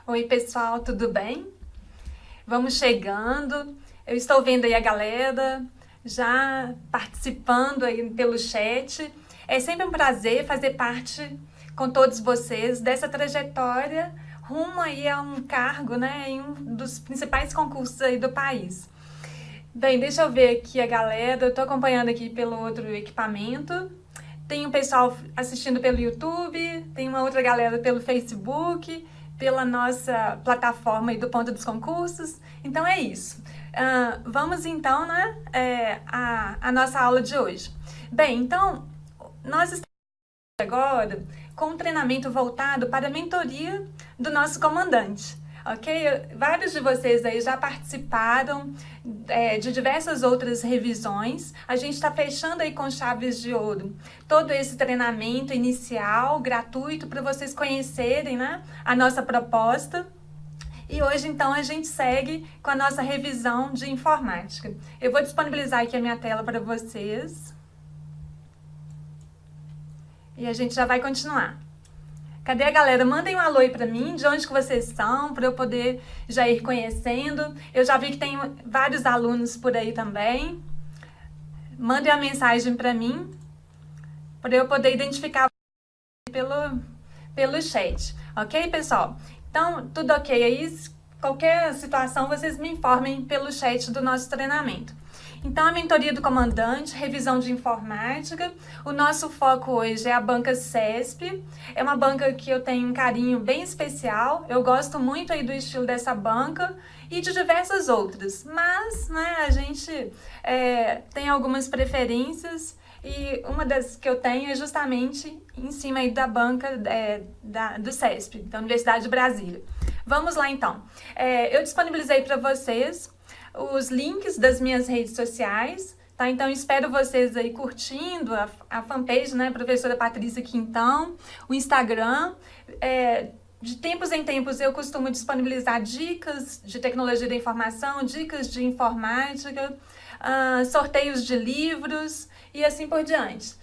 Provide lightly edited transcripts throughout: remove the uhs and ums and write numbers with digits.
Oi, pessoal, tudo bem? Vamos chegando. Eu estou vendo aí a galera já participando aí pelo chat. É sempre um prazer fazer parte com todos vocês dessa trajetória rumo aí a um cargo, né, em um dos principais concursos aí do país. Bem, deixa eu ver aqui a galera. Eu estou acompanhando aqui pelo outro equipamento. Tem um pessoal assistindo pelo YouTube, tem uma outra galera pelo Facebook, pela nossa plataforma aí do Ponto dos Concursos. Então é isso. Vamos então, né, a nossa aula de hoje. Bem, então, nós estamos agora com um treinamento voltado para a mentoria do nosso comandante. Ok? Vários de vocês aí já participaram de diversas outras revisões. A gente está fechando aí com chaves de ouro todo esse treinamento inicial, gratuito, para vocês conhecerem, né, a nossa proposta. E hoje, então, a gente segue com a nossa revisão de informática. Eu vou disponibilizar aqui a minha tela para vocês. E a gente já vai continuar. Cadê a galera? Mandem um alô aí pra mim, de onde que vocês estão, para eu poder já ir conhecendo. Eu já vi que tem vários alunos por aí também. Mandem uma mensagem para mim, para eu poder identificar pelo chat. Ok, pessoal? Então, tudo ok aí? Qualquer situação, vocês me informem pelo chat do nosso treinamento. Então, a mentoria do comandante, revisão de informática. O nosso foco hoje é a banca CESP. É uma banca que eu tenho um carinho bem especial. Eu gosto muito aí do estilo dessa banca e de diversas outras. Mas, né, a gente tem algumas preferências e uma das que eu tenho é justamente em cima aí da banca do CESP, da Universidade de Brasília. Vamos lá, então. Eu disponibilizei para vocês os links das minhas redes sociais, tá? Então, espero vocês aí curtindo a fanpage, né, Professora Patrícia Quintão, o Instagram. De tempos em tempos, eu costumo disponibilizar dicas de tecnologia da informação, dicas de informática, sorteios de livros e assim por diante.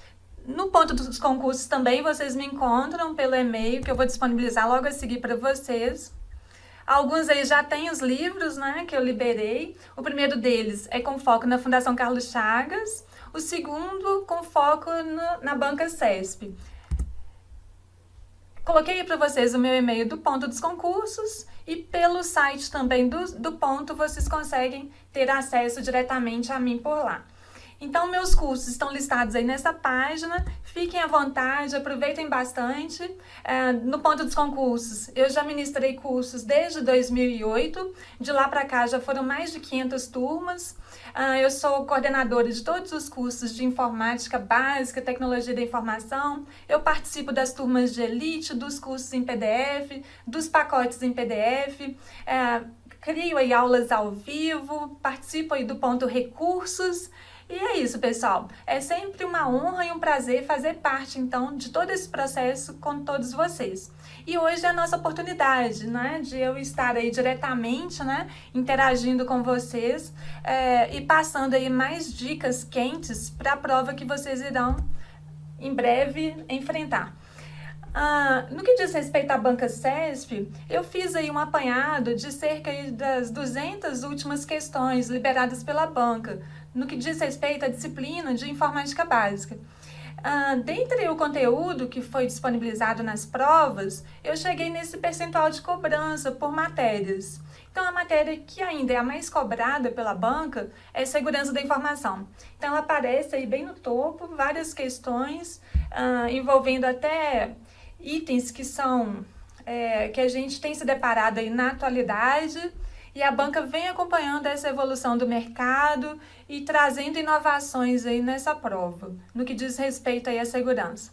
No Ponto dos Concursos também, vocês me encontram pelo e-mail, que eu vou disponibilizar logo a seguir para vocês. Alguns aí já têm os livros, né, que eu liberei. O primeiro deles é com foco na Fundação Carlos Chagas. O segundo com foco na banca CESP. Coloquei para vocês o meu e-mail do Ponto dos Concursos e pelo site também do Ponto vocês conseguem ter acesso diretamente a mim por lá. Então, meus cursos estão listados aí nessa página, fiquem à vontade, aproveitem bastante. No Ponto dos Concursos, eu já ministrei cursos desde 2008, de lá para cá já foram mais de 500 turmas. Eu sou coordenadora de todos os cursos de informática básica, tecnologia da informação. Eu participo das turmas de elite, dos cursos em PDF, dos pacotes em PDF. Crio aí aulas ao vivo, participo aí do Ponto Recursos. E é isso, pessoal. É sempre uma honra e um prazer fazer parte, então, de todo esse processo com todos vocês. E hoje é a nossa oportunidade, né, de eu estar aí diretamente, né, interagindo com vocês e passando aí mais dicas quentes para a prova que vocês irão, em breve, enfrentar. No que diz respeito à banca CESP, eu fiz aí um apanhado de cerca das 200 últimas questões liberadas pela banca, no que diz respeito à disciplina de informática básica. Dentre o conteúdo que foi disponibilizado nas provas, eu cheguei nesse percentual de cobrança por matérias. Então, a matéria que ainda é a mais cobrada pela banca é segurança da informação. Então, ela aparece aí bem no topo, várias questões envolvendo até itens que são que a gente tem se deparado aí na atualidade, e a banca vem acompanhando essa evolução do mercado e trazendo inovações aí nessa prova, no que diz respeito aí à segurança.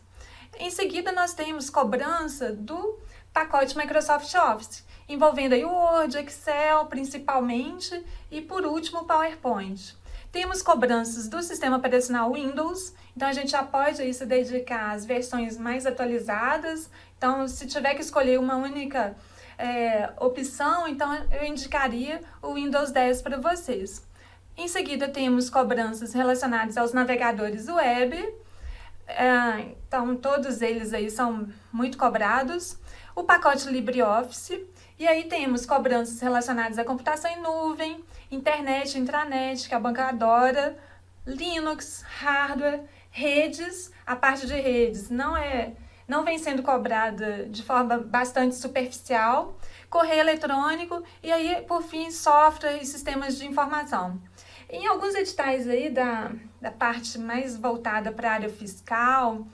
Em seguida, nós temos cobrança do pacote Microsoft Office, envolvendo aí o Word, Excel, principalmente, e por último o PowerPoint. Temos cobranças do sistema operacional Windows, então a gente já pode aí se dedicar às versões mais atualizadas. Então, se tiver que escolher uma única opção, então eu indicaria o Windows 10 para vocês. Em seguida, temos cobranças relacionadas aos navegadores web. Então, todos eles aí são muito cobrados. O pacote LibreOffice E aí temos cobranças relacionadas à computação em nuvem, internet, intranet, que a banca adora, Linux, hardware, redes. A parte de redes não vem sendo cobrada de forma bastante superficial, correio eletrônico e aí, por fim, software e sistemas de informação. Em alguns editais aí da parte mais voltada para a área fiscal,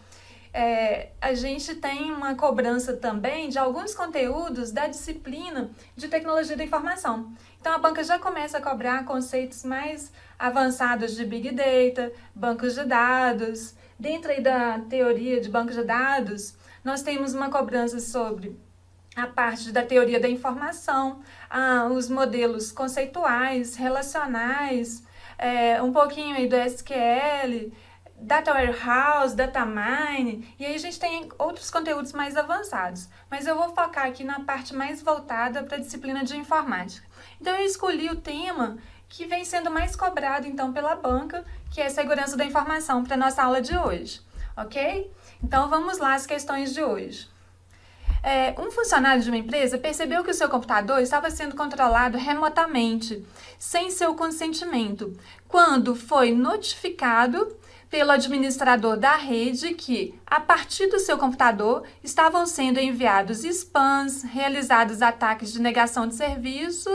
a gente tem uma cobrança também de alguns conteúdos da disciplina de tecnologia da informação. Então, a banca já começa a cobrar conceitos mais avançados de Big Data, bancos de dados. Dentro aí da teoria de bancos de dados, nós temos uma cobrança sobre a parte da teoria da informação, os modelos conceituais, relacionais, um pouquinho aí do SQL, Data Warehouse, Data Mine, e aí a gente tem outros conteúdos mais avançados. Mas eu vou focar aqui na parte mais voltada para a disciplina de informática. Então eu escolhi o tema que vem sendo mais cobrado então pela banca, que é segurança da informação, para a nossa aula de hoje, ok? Então vamos lá às questões de hoje. Um funcionário de uma empresa percebeu que o seu computador estava sendo controlado remotamente, sem seu consentimento, quando foi notificado pelo administrador da rede que, a partir do seu computador, estavam sendo enviados spams, realizados ataques de negação de serviço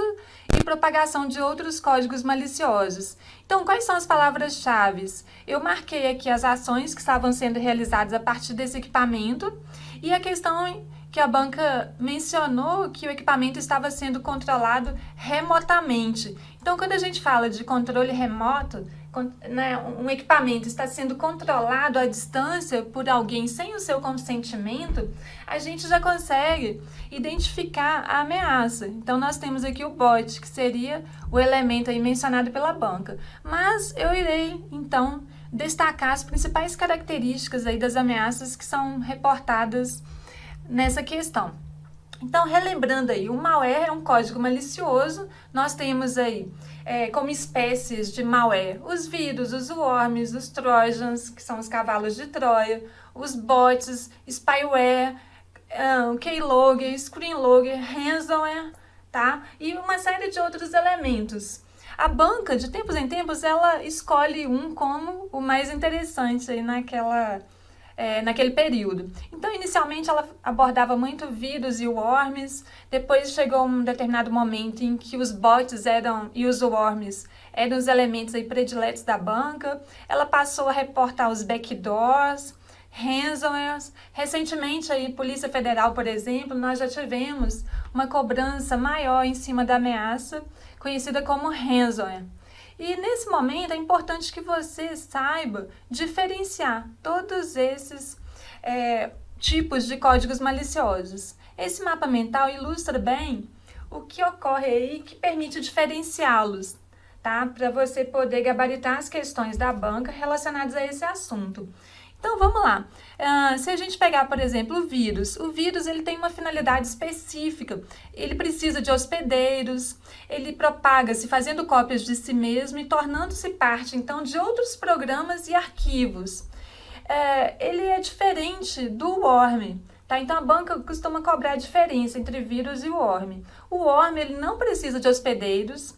e propagação de outros códigos maliciosos. Então, quais são as palavras-chave? Eu marquei aqui as ações que estavam sendo realizadas a partir desse equipamento e a questão que a banca mencionou que o equipamento estava sendo controlado remotamente. Então, quando a gente fala de controle remoto, um equipamento está sendo controlado à distância por alguém sem o seu consentimento, a gente já consegue identificar a ameaça. Então, nós temos aqui o bot, que seria o elemento aí mencionado pela banca. Mas eu irei, então, destacar as principais características aí das ameaças que são reportadas nessa questão. Então, relembrando aí, o malware é um código malicioso. Nós temos aí como espécies de malware os vírus, os worms, os trojans, que são os cavalos de Troia, os bots, spyware, keylogger, screenlogger, ransomware, tá? E uma série de outros elementos. A banca, de tempos em tempos, ela escolhe um como o mais interessante aí naquele período. Então, inicialmente, ela abordava muito vírus e worms, depois chegou um determinado momento em que os bots e os worms eram os elementos aí prediletos da banca, ela passou a reportar os backdoors, ransomwares. Recentemente, aí, Polícia Federal, por exemplo, nós já tivemos uma cobrança maior em cima da ameaça, conhecida como ransomware. E nesse momento é importante que você saiba diferenciar todos esses tipos de códigos maliciosos. Esse mapa mental ilustra bem o que ocorre aí que permite diferenciá-los, tá? Para você poder gabaritar as questões da banca relacionadas a esse assunto. Então, vamos lá. Se a gente pegar, por exemplo, o vírus ele tem uma finalidade específica. Ele precisa de hospedeiros, ele propaga-se fazendo cópias de si mesmo e tornando-se parte, então, de outros programas e arquivos. Ele é diferente do worm, tá? Então, a banca costuma cobrar a diferença entre vírus e worm. O worm, ele não precisa de hospedeiros,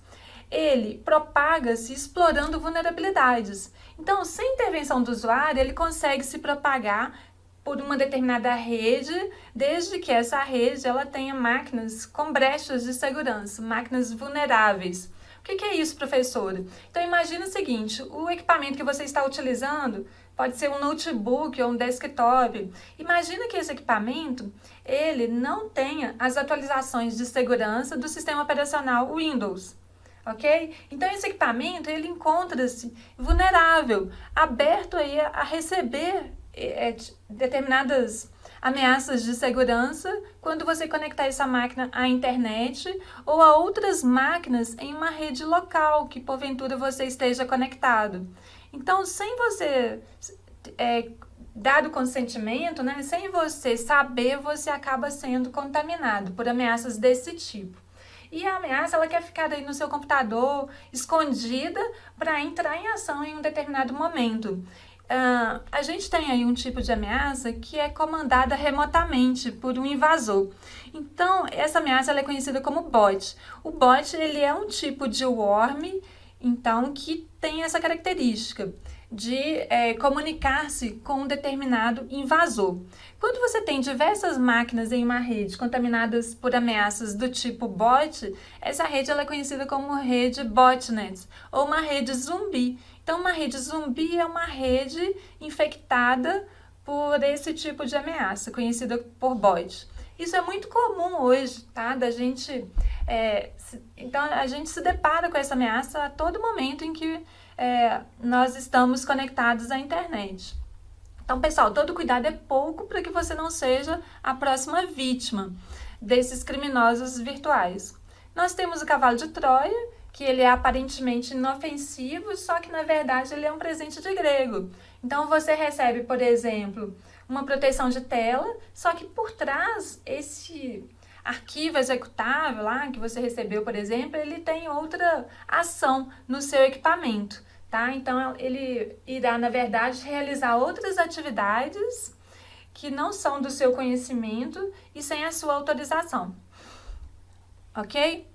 ele propaga-se explorando vulnerabilidades. Então, sem intervenção do usuário, ele consegue se propagar por uma determinada rede, desde que essa rede ela tenha máquinas com brechas de segurança, máquinas vulneráveis. O que é isso, professora? Então, imagine o seguinte, o equipamento que você está utilizando pode ser um notebook ou um desktop. Imagina que esse equipamento ele não tenha as atualizações de segurança do sistema operacional Windows. Ok? Então, esse equipamento, ele encontra-se vulnerável, aberto aí a receber determinadas ameaças de segurança quando você conectar essa máquina à internet ou a outras máquinas em uma rede local que, porventura, você esteja conectado. Então, sem você dar o consentimento, né, sem você saber, você acaba sendo contaminado por ameaças desse tipo. E a ameaça, ela quer ficar aí no seu computador, escondida, para entrar em ação em um determinado momento. a gente tem aí um tipo de ameaça que é comandada remotamente por um invasor. Então, essa ameaça ela é conhecida como bot. O bot ele é um tipo de worm, então, que tem essa característica de comunicar-se com um determinado invasor. Quando você tem diversas máquinas em uma rede contaminadas por ameaças do tipo bot, essa rede ela é conhecida como rede botnet ou uma rede zumbi. Então, uma rede zumbi é uma rede infectada por esse tipo de ameaça, conhecida por bot. Isso é muito comum hoje, tá? Então, a gente se depara com essa ameaça a todo momento em que nós estamos conectados à internet. Então, pessoal, todo cuidado é pouco para que você não seja a próxima vítima desses criminosos virtuais. Nós temos o cavalo de Troia, que ele é aparentemente inofensivo, só que na verdade ele é um presente de grego. Então você recebe, por exemplo, uma proteção de tela, só que por trás esse arquivo executável lá que você recebeu, por exemplo, ele tem outra ação no seu equipamento, tá? Então ele irá, na verdade, realizar outras atividades que não são do seu conhecimento e sem a sua autorização, ok?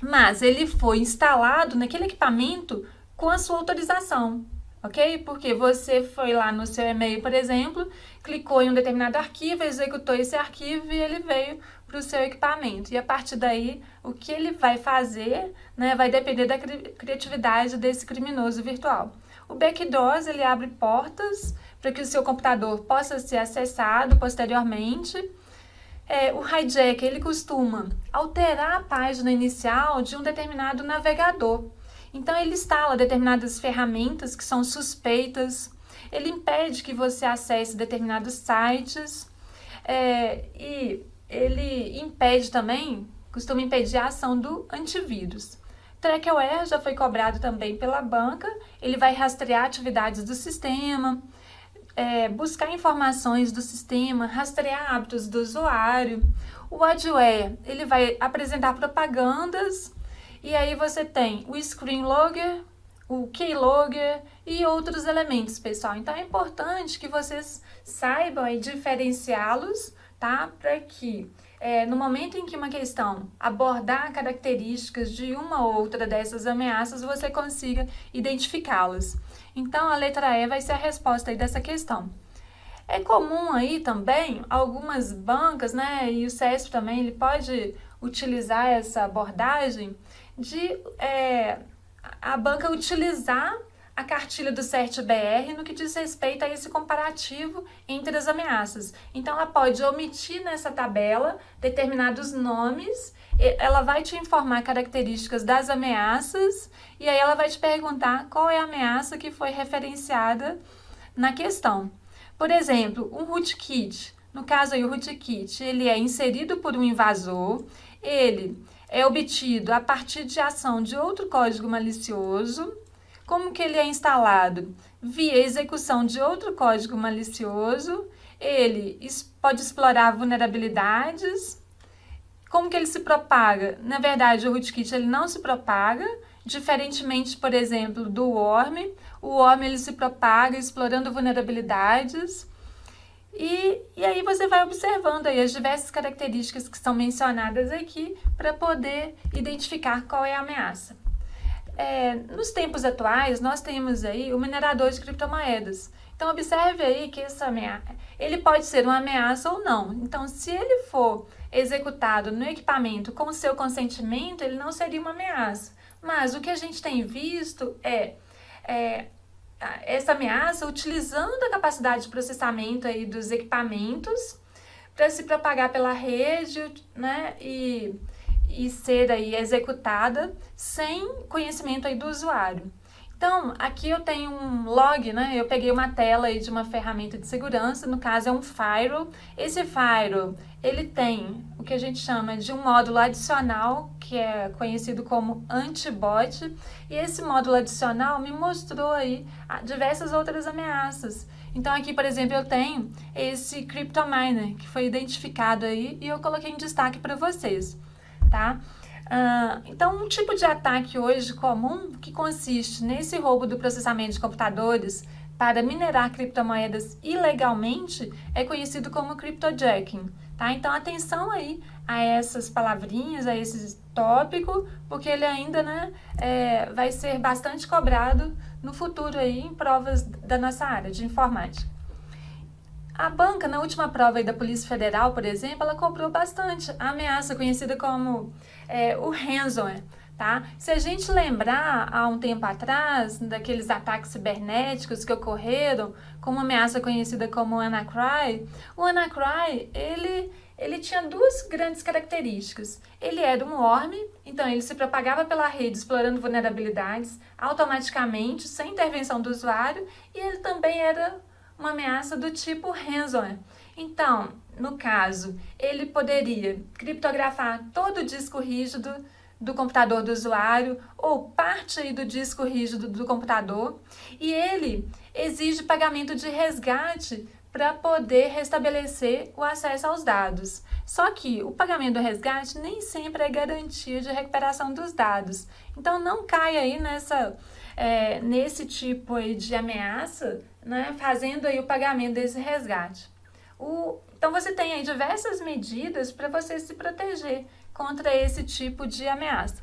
Mas ele foi instalado naquele equipamento com a sua autorização, ok? Porque você foi lá no seu e-mail, por exemplo, clicou em um determinado arquivo, executou esse arquivo e ele veio para o seu equipamento. E a partir daí, o que ele vai fazer, né, vai depender da criatividade desse criminoso virtual. O backdoors, ele abre portas para que o seu computador possa ser acessado posteriormente. O hijacker, ele costuma alterar a página inicial de um determinado navegador. Então, ele instala determinadas ferramentas que são suspeitas, ele impede que você acesse determinados sites e ele impede também, costuma impedir a ação do antivírus. Trackware já foi cobrado também pela banca, ele vai rastrear atividades do sistema, buscar informações do sistema, rastrear hábitos do usuário. O adware, ele vai apresentar propagandas e aí você tem o screen logger, o keylogger e outros elementos, pessoal. Então é importante que vocês saibam diferenciá-los, tá? Para que no momento em que uma questão abordar características de uma ou outra dessas ameaças, você consiga identificá-las. Então, a letra E vai ser a resposta aí dessa questão. É comum aí também algumas bancas, né, e o CESP também, ele pode utilizar essa abordagem de a banca utilizar a cartilha do CERT-BR no que diz respeito a esse comparativo entre as ameaças. Então, ela pode omitir nessa tabela determinados nomes, ela vai te informar características das ameaças e aí ela vai te perguntar qual é a ameaça que foi referenciada na questão. Por exemplo, um rootkit. No caso aí, o rootkit, ele é inserido por um invasor, ele é obtido a partir de ação de outro código malicioso. Como que ele é instalado? Via execução de outro código malicioso, ele pode explorar vulnerabilidades. Como que ele se propaga? Na verdade, o rootkit ele não se propaga, diferentemente, por exemplo, do worm. O worm ele se propaga explorando vulnerabilidades. E aí você vai observando aí as diversas características que são mencionadas aqui para poder identificar qual é a ameaça. Nos tempos atuais, nós temos aí o minerador de criptomoedas. Então, observe aí que essa ameaça, ele pode ser uma ameaça ou não. Então, se ele for executado no equipamento com o seu consentimento, ele não seria uma ameaça. Mas o que a gente tem visto essa ameaça utilizando a capacidade de processamento aí dos equipamentos para se propagar pela rede, né, e ser aí executada sem conhecimento aí do usuário. Então, aqui eu tenho um log, né? Eu peguei uma tela aí de uma ferramenta de segurança, no caso é um firewall. Esse firewall, ele tem o que a gente chama de um módulo adicional, que é conhecido como anti-bot, e esse módulo adicional me mostrou aí diversas outras ameaças. Então aqui, por exemplo, eu tenho esse CryptoMiner, que foi identificado aí, e eu coloquei em destaque para vocês, tá? Então, um tipo de ataque hoje comum que consiste nesse roubo do processamento de computadores para minerar criptomoedas ilegalmente é conhecido como cryptojacking, tá? Então, atenção aí a essas palavrinhas, a esse tópico, porque ele ainda, né, vai ser bastante cobrado no futuro aí em provas da nossa área de informática. A banca, na última prova aí da Polícia Federal, por exemplo, ela cobrou bastante a ameaça conhecida como o ransomware. Tá? Se a gente lembrar, há um tempo atrás, daqueles ataques cibernéticos que ocorreram com uma ameaça conhecida como WannaCry, o WannaCry, ele tinha duas grandes características. Ele era um worm, então ele se propagava pela rede explorando vulnerabilidades automaticamente, sem intervenção do usuário, e ele também era uma ameaça do tipo ransomware. Então, no caso, ele poderia criptografar todo o disco rígido do computador do usuário ou parte aí do disco rígido do computador, e ele exige pagamento de resgate para poder restabelecer o acesso aos dados. Só que o pagamento do resgate nem sempre é garantia de recuperação dos dados. Então não caia aí nesse tipo aí de ameaça, né, fazendo aí o pagamento desse resgate. Então você tem aí diversas medidas para você se proteger contra esse tipo de ameaça.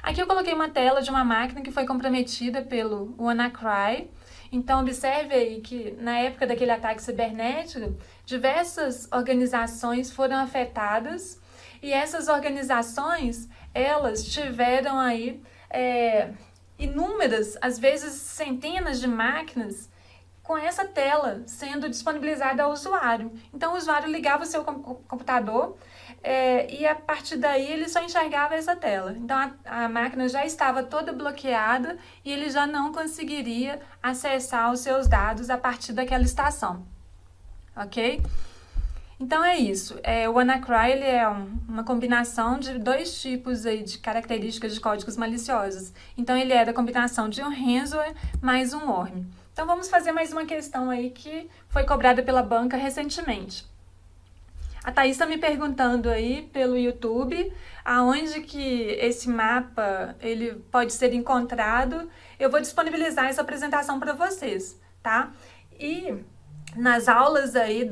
Aqui eu coloquei uma tela de uma máquina que foi comprometida pelo WannaCry. Então observe aí que na época daquele ataque cibernético, diversas organizações foram afetadas e essas organizações, elas tiveram aí inúmeras, às vezes centenas de máquinas com essa tela sendo disponibilizada ao usuário. Então o usuário ligava o seu computador e a partir daí ele só enxergava essa tela. Então a máquina já estava toda bloqueada e ele já não conseguiria acessar os seus dados a partir daquela estação, ok? Então é isso, o WannaCry ele é uma combinação de dois tipos aí de características de códigos maliciosos. Então ele é da combinação de um ransomware mais um worm. Então vamos fazer mais uma questão aí que foi cobrada pela banca recentemente. A Thaís está me perguntando aí pelo YouTube aonde que esse mapa ele pode ser encontrado. Eu vou disponibilizar essa apresentação para vocês, tá? E nas aulas aí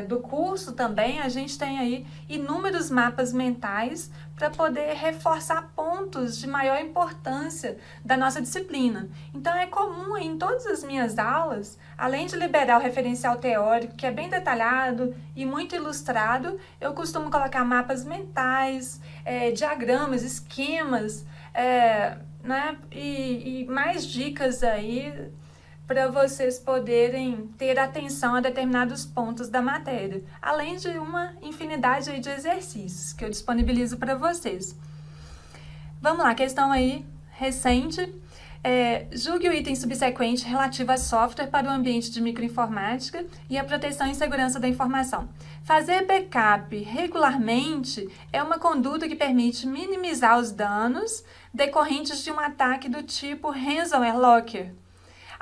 do curso também a gente tem aí inúmeros mapas mentais para poder reforçar pontos de maior importância da nossa disciplina. Então é comum em todas as minhas aulas, além de liberar o referencial teórico, que é bem detalhado e muito ilustrado, eu costumo colocar mapas mentais, diagramas, esquemas, né, e mais dicas aí para vocês poderem ter atenção a determinados pontos da matéria, além de uma infinidade aí de exercícios que eu disponibilizo para vocês. Vamos lá, questão aí recente. Julgue o item subsequente relativo a software para o ambiente de microinformática e a proteção e segurança da informação. Fazer backup regularmente é uma conduta que permite minimizar os danos decorrentes de um ataque do tipo ransomware locker.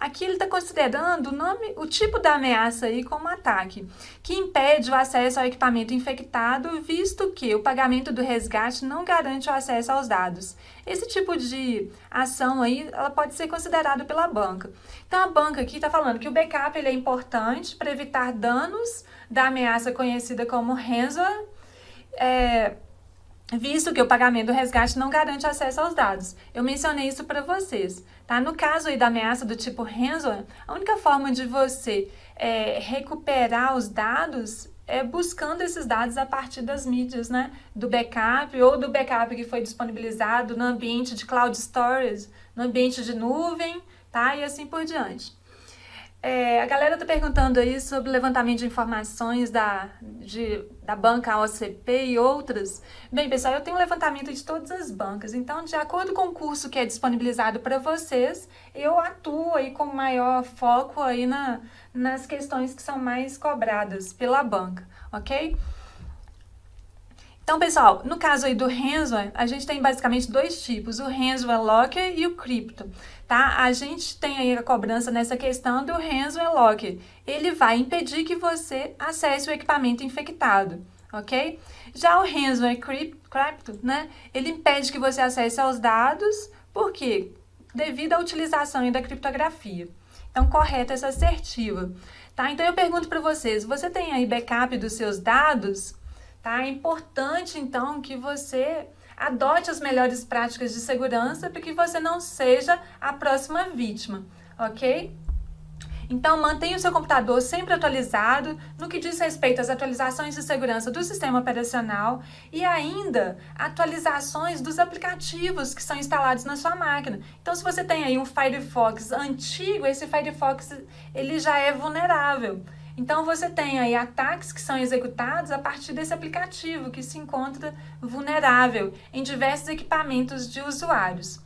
Aqui ele está considerando o tipo da ameaça aí como ataque, que impede o acesso ao equipamento infectado, visto que o pagamento do resgate não garante o acesso aos dados. Esse tipo de ação aí, ela pode ser considerada pela banca. Então a banca aqui está falando que o backup ele é importante para evitar danos da ameaça conhecida como ransomware, visto que o pagamento do resgate não garante acesso aos dados. Eu mencionei isso para vocês, tá? No caso aí da ameaça do tipo ransomware, a única forma de você recuperar os dados é buscando esses dados a partir das mídias, né? Do backup ou do backup que foi disponibilizado no ambiente de cloud storage, no ambiente de nuvem, tá? E assim por diante. A galera está perguntando aí sobre o levantamento de informações da banca OCP e outras. Bem, pessoal, eu tenho um levantamento de todas as bancas, então, de acordo com o curso que é disponibilizado para vocês, eu atuo aí com maior foco aí nas questões que são mais cobradas pela banca, ok? Então, pessoal, no caso aí do ransomware, a gente tem basicamente dois tipos, o ransomware locker e o crypto, tá? A gente tem aí a cobrança nessa questão do ransomware locker. Ele vai impedir que você acesse o equipamento infectado, ok? Já o ransomware crypto, né? Ele impede que você acesse aos dados, por quê? Devido à utilização da criptografia. Então, correta essa assertiva. Tá? Então, eu pergunto para vocês, você tem aí backup dos seus dados? Tá? É importante, então, que você adote as melhores práticas de segurança para que você não seja a próxima vítima, ok? Então, mantenha o seu computador sempre atualizado no que diz respeito às atualizações de segurança do sistema operacional e ainda atualizações dos aplicativos que são instalados na sua máquina. Então, se você tem aí um Firefox antigo, esse Firefox ele já é vulnerável. Então, você tem aí ataques que são executados a partir desse aplicativo que se encontra vulnerável em diversos equipamentos de usuários.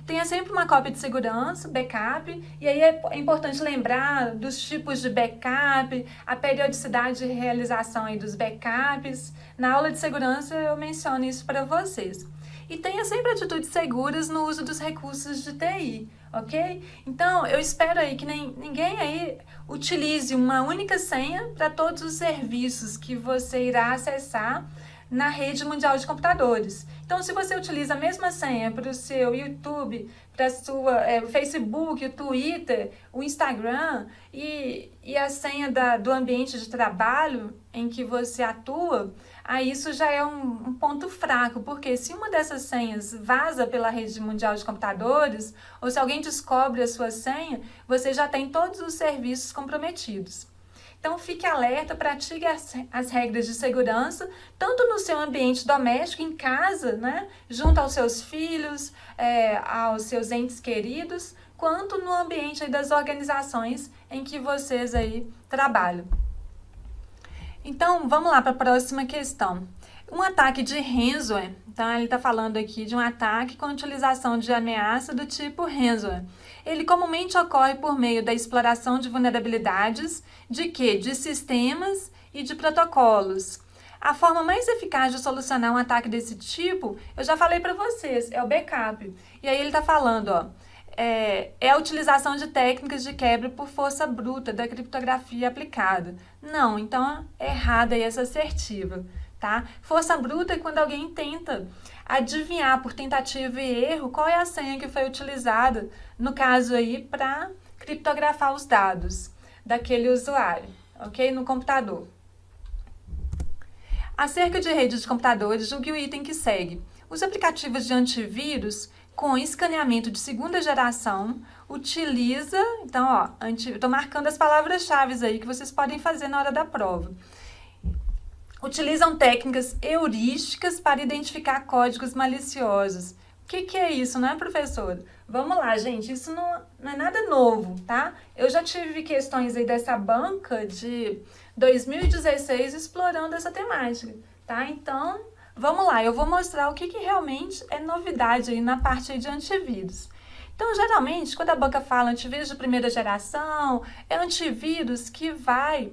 Tenha sempre uma cópia de segurança, backup, e aí é importante lembrar dos tipos de backup, a periodicidade de realização aí dos backups. Na aula de segurança eu menciono isso para vocês. E tenha sempre atitudes seguras no uso dos recursos de TI, ok? Então, eu espero aí que ninguém aí utilize uma única senha para todos os serviços que você irá acessar na rede mundial de computadores. Então, se você utiliza a mesma senha para o seu YouTube, para o Facebook, o Twitter, o Instagram e a senha do ambiente de trabalho em que você atua, aí isso já é um ponto fraco, porque se uma dessas senhas vaza pela rede mundial de computadores, ou se alguém descobre a sua senha, você já tem todos os serviços comprometidos. Então, fique alerta, pratique as regras de segurança, tanto no seu ambiente doméstico, em casa, né, junto aos seus filhos, aos seus entes queridos, quanto no ambiente aí das organizações em que vocês aí trabalham. Então, vamos lá para a próxima questão. Um ataque de ransomware, então ele está falando aqui de um ataque com utilização de ameaça do tipo ransomware. Ele comumente ocorre por meio da exploração de vulnerabilidades de quê? De sistemas e de protocolos. A forma mais eficaz de solucionar um ataque desse tipo, eu já falei para vocês, é o backup. E aí ele está falando, ó, é a utilização de técnicas de quebra por força bruta da criptografia aplicada. Não, então é errada aí essa assertiva. Tá? Força bruta é quando alguém tenta adivinhar por tentativa e erro qual é a senha que foi utilizada, no caso aí, para criptografar os dados daquele usuário, ok? No computador. Acerca de redes de computadores, julgue o item que segue. Os aplicativos de antivírus com escaneamento de segunda geração utiliza, então, ó, estou marcando as palavras-chave aí que vocês podem fazer na hora da prova. Utilizam técnicas heurísticas para identificar códigos maliciosos. O que é isso, né, professora? Vamos lá, gente, isso não é nada novo, tá? Eu já tive questões aí dessa banca de 2016 explorando essa temática, tá? Então, vamos lá, eu vou mostrar o que realmente é novidade aí na parte aí de antivírus. Então, geralmente, quando a banca fala antivírus de primeira geração, é antivírus que vai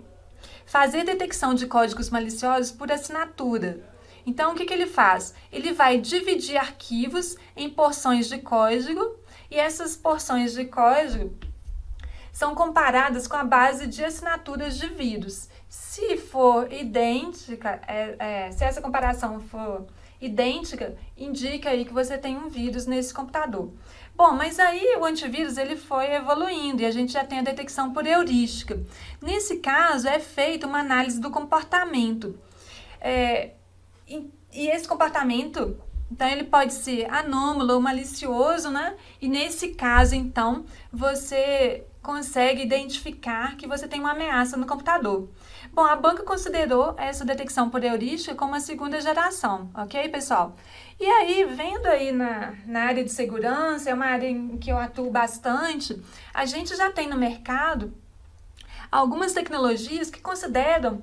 fazer detecção de códigos maliciosos por assinatura. Então, o que ele faz? Ele vai dividir arquivos em porções de código e essas porções de código são comparadas com a base de assinaturas de vírus. Se for idêntica, se essa comparação for idêntica, indica aí que você tem um vírus nesse computador. Bom, mas aí o antivírus ele foi evoluindo e a gente já tem a detecção por heurística. Nesse caso, é feita uma análise do comportamento. E esse comportamento, então, ele pode ser anômalo ou malicioso, né? E nesse caso, então, você consegue identificar que você tem uma ameaça no computador. Bom, a banca considerou essa detecção por heurística como a segunda geração, ok, pessoal? E aí, vendo aí na área de segurança, é uma área em que eu atuo bastante, a gente já tem no mercado algumas tecnologias que consideram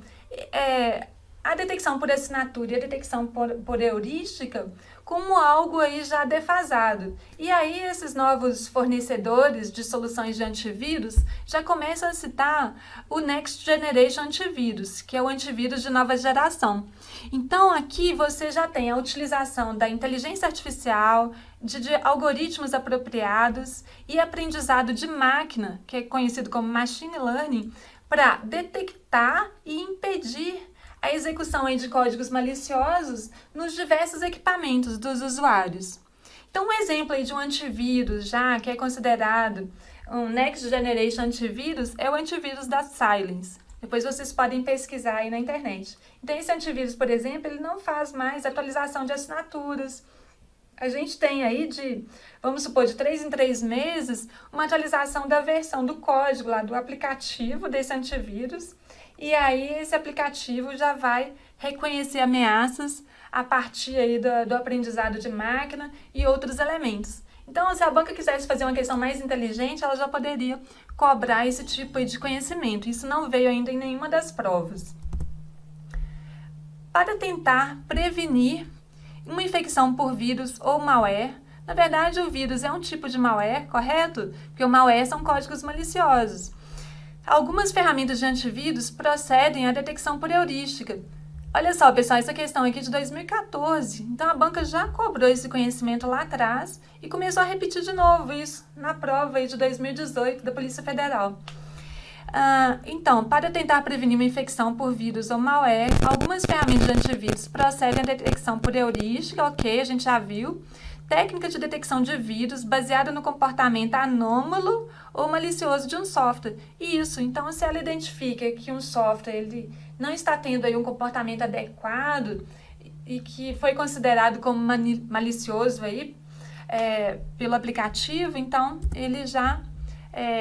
a detecção por assinatura e a detecção por heurística como algo aí já defasado. E aí esses novos fornecedores de soluções de antivírus já começam a citar o Next Generation Antivírus, que é o antivírus de nova geração. Então aqui você já tem a utilização da inteligência artificial, de algoritmos apropriados e aprendizado de máquina, que é conhecido como Machine Learning, para detectar e impedir a execução aí de códigos maliciosos nos diversos equipamentos dos usuários. Então, um exemplo aí de um antivírus já que é considerado um Next Generation Antivírus é o antivírus da Cylance. Depois vocês podem pesquisar aí na internet. Então esse antivírus, por exemplo, ele não faz mais atualização de assinaturas. A gente tem aí vamos supor, de 3 em 3 meses, uma atualização da versão do código lá do aplicativo desse antivírus. E aí esse aplicativo já vai reconhecer ameaças a partir aí do aprendizado de máquina e outros elementos. Então, se a banca quisesse fazer uma questão mais inteligente, ela já poderia cobrar esse tipo aí de conhecimento. Isso não veio ainda em nenhuma das provas. Para tentar prevenir uma infecção por vírus ou malware, na verdade o vírus é um tipo de malware, correto? Porque o malware são códigos maliciosos. Algumas ferramentas de antivírus procedem à detecção por heurística. Olha só, pessoal, essa questão aqui é de 2014, então a banca já cobrou esse conhecimento lá atrás e começou a repetir de novo isso na prova aí de 2018 da Polícia Federal. Então, para tentar prevenir uma infecção por vírus ou malware, algumas ferramentas de antivírus procedem à detecção por heurística, ok, a gente já viu. Técnica de detecção de vírus baseada no comportamento anômalo ou malicioso de um software. Isso, então se ela identifica que um software ele não está tendo aí um comportamento adequado e que foi considerado como malicioso aí, pelo aplicativo, então ele já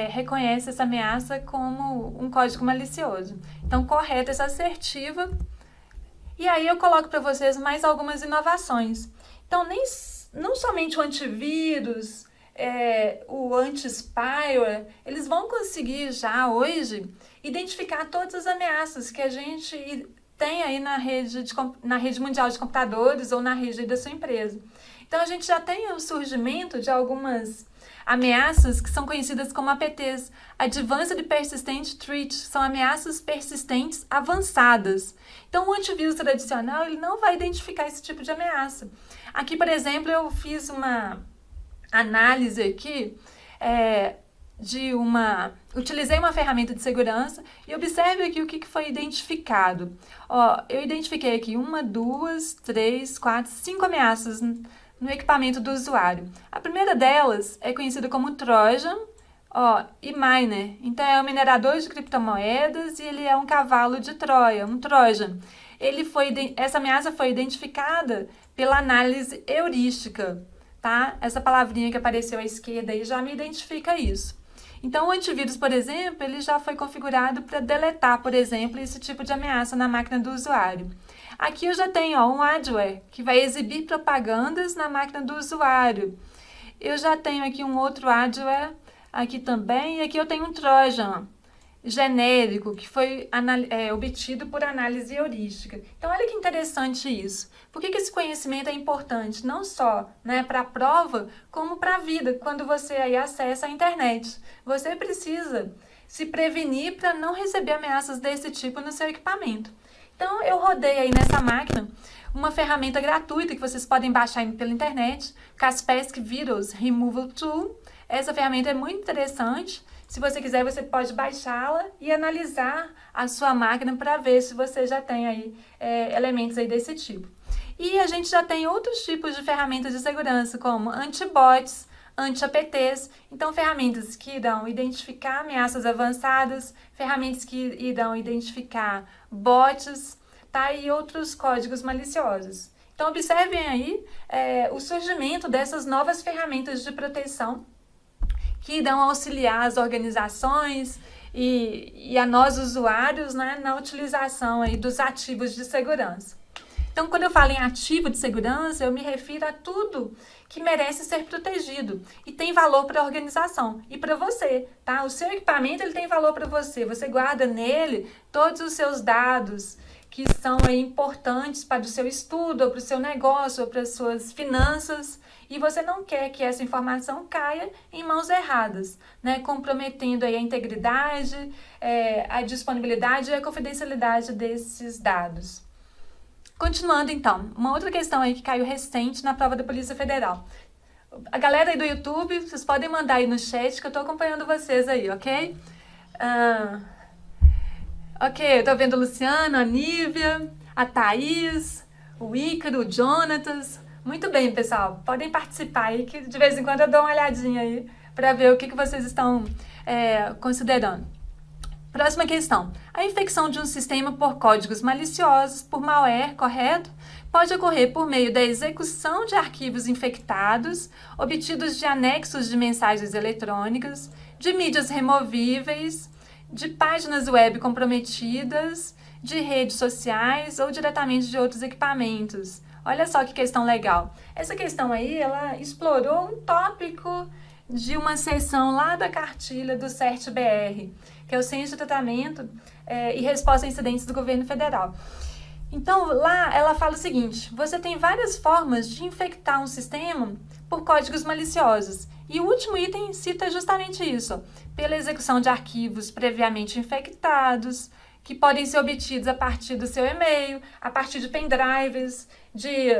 reconhece essa ameaça como um código malicioso. Então, correta essa assertiva. E aí eu coloco para vocês mais algumas inovações. Então, não somente o antivírus, o anti-spyware, eles vão conseguir já hoje identificar todas as ameaças que a gente tem aí na rede mundial de computadores ou na rede da sua empresa. Então, a gente já tem o surgimento de algumas ameaças que são conhecidas como APTs, Advanced Persistent Threats, são ameaças persistentes avançadas. Então, o antivírus tradicional ele não vai identificar esse tipo de ameaça. Aqui, por exemplo, eu fiz uma análise aqui utilizei uma ferramenta de segurança e observe aqui o que foi identificado. Eu identifiquei aqui 1, 2, 3, 4, 5 ameaças no equipamento do usuário. A primeira delas é conhecida como Trojan e Miner. Então, é um minerador de criptomoedas e ele é um cavalo de Troia, um Trojan. Essa ameaça foi identificada pela análise heurística, tá? Essa palavrinha que apareceu à esquerda aí já me identifica isso. Então, o antivírus, por exemplo, ele já foi configurado para deletar, por exemplo, esse tipo de ameaça na máquina do usuário. Aqui eu já tenho um adware que vai exibir propagandas na máquina do usuário. Eu já tenho aqui um outro adware aqui também, e aqui eu tenho um Trojan genérico que foi obtido por análise heurística. Então, olha que interessante isso. Por que esse conhecimento é importante? Não só para a prova, como para a vida, quando você aí acessa a internet. Você precisa se prevenir para não receber ameaças desse tipo no seu equipamento. Então, eu rodei aí nessa máquina uma ferramenta gratuita que vocês podem baixar pela internet, Kaspersky Virus Removal Tool. Essa ferramenta é muito interessante. Se você quiser, você pode baixá-la e analisar a sua máquina para ver se você já tem aí elementos aí desse tipo. E a gente já tem outros tipos de ferramentas de segurança, como antibots, anti-APTs. Então, ferramentas que irão identificar ameaças avançadas, ferramentas que irão identificar bots, tá? E outros códigos maliciosos. Então, observem aí o surgimento dessas novas ferramentas de proteção que irão auxiliar as organizações e a nós usuários, né, na utilização aí dos ativos de segurança. Então, quando eu falo em ativo de segurança, eu me refiro a tudo que merece ser protegido e tem valor para a organização e para você, tá? O seu equipamento ele tem valor para você, você guarda nele todos os seus dados que são aí importantes para o seu estudo, ou para o seu negócio, ou para as suas finanças, e você não quer que essa informação caia em mãos erradas, né? Comprometendo aí a integridade, a disponibilidade e a confidencialidade desses dados. Continuando então, uma outra questão aí que caiu recente na prova da Polícia Federal. A galera aí do YouTube, vocês podem mandar aí no chat que eu estou acompanhando vocês aí, ok? Ok, eu tô vendo a Luciana, a Nívia, a Thaís, o Ícaro, o Jonatas. Muito bem, pessoal. Podem participar aí, que de vez em quando eu dou uma olhadinha aí para ver o que vocês estão considerando. Próxima questão. A infecção de um sistema por códigos maliciosos, por malware, correto? Pode ocorrer por meio da execução de arquivos infectados, obtidos de anexos de mensagens eletrônicas, de mídias removíveis, de páginas web comprometidas, de redes sociais ou diretamente de outros equipamentos. Olha só que questão legal. Essa questão aí, ela explorou um tópico de uma seção lá da cartilha do CERT-BR, que é o Centro de Tratamento e Resposta a Incidentes do Governo Federal. Então, lá ela fala o seguinte: você tem várias formas de infectar um sistema por códigos maliciosos. E o último item cita justamente isso: pela execução de arquivos previamente infectados, que podem ser obtidos a partir do seu e-mail, a partir de pendrives, de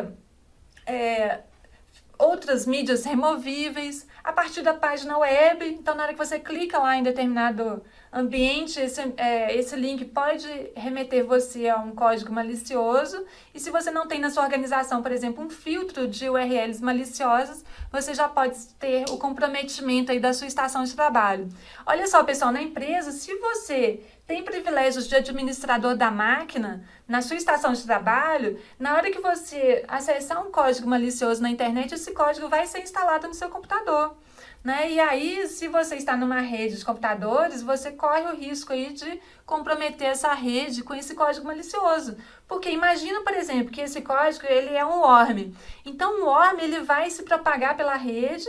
outras mídias removíveis, a partir da página web. Então, na hora que você clica lá em determinado ambiente, esse link pode remeter você a um código malicioso. E se você não tem na sua organização, por exemplo, um filtro de URLs maliciosos, você já pode ter o comprometimento aí da sua estação de trabalho. Olha só, pessoal, na empresa, se você tem privilégios de administrador da máquina na sua estação de trabalho, na hora que você acessar um código malicioso na internet, esse código vai ser instalado no seu computador, né? E aí, se você está numa rede de computadores, você corre o risco aí de comprometer essa rede com esse código malicioso. Porque imagina, por exemplo, que esse código ele é um worm. Então, o worm ele vai se propagar pela rede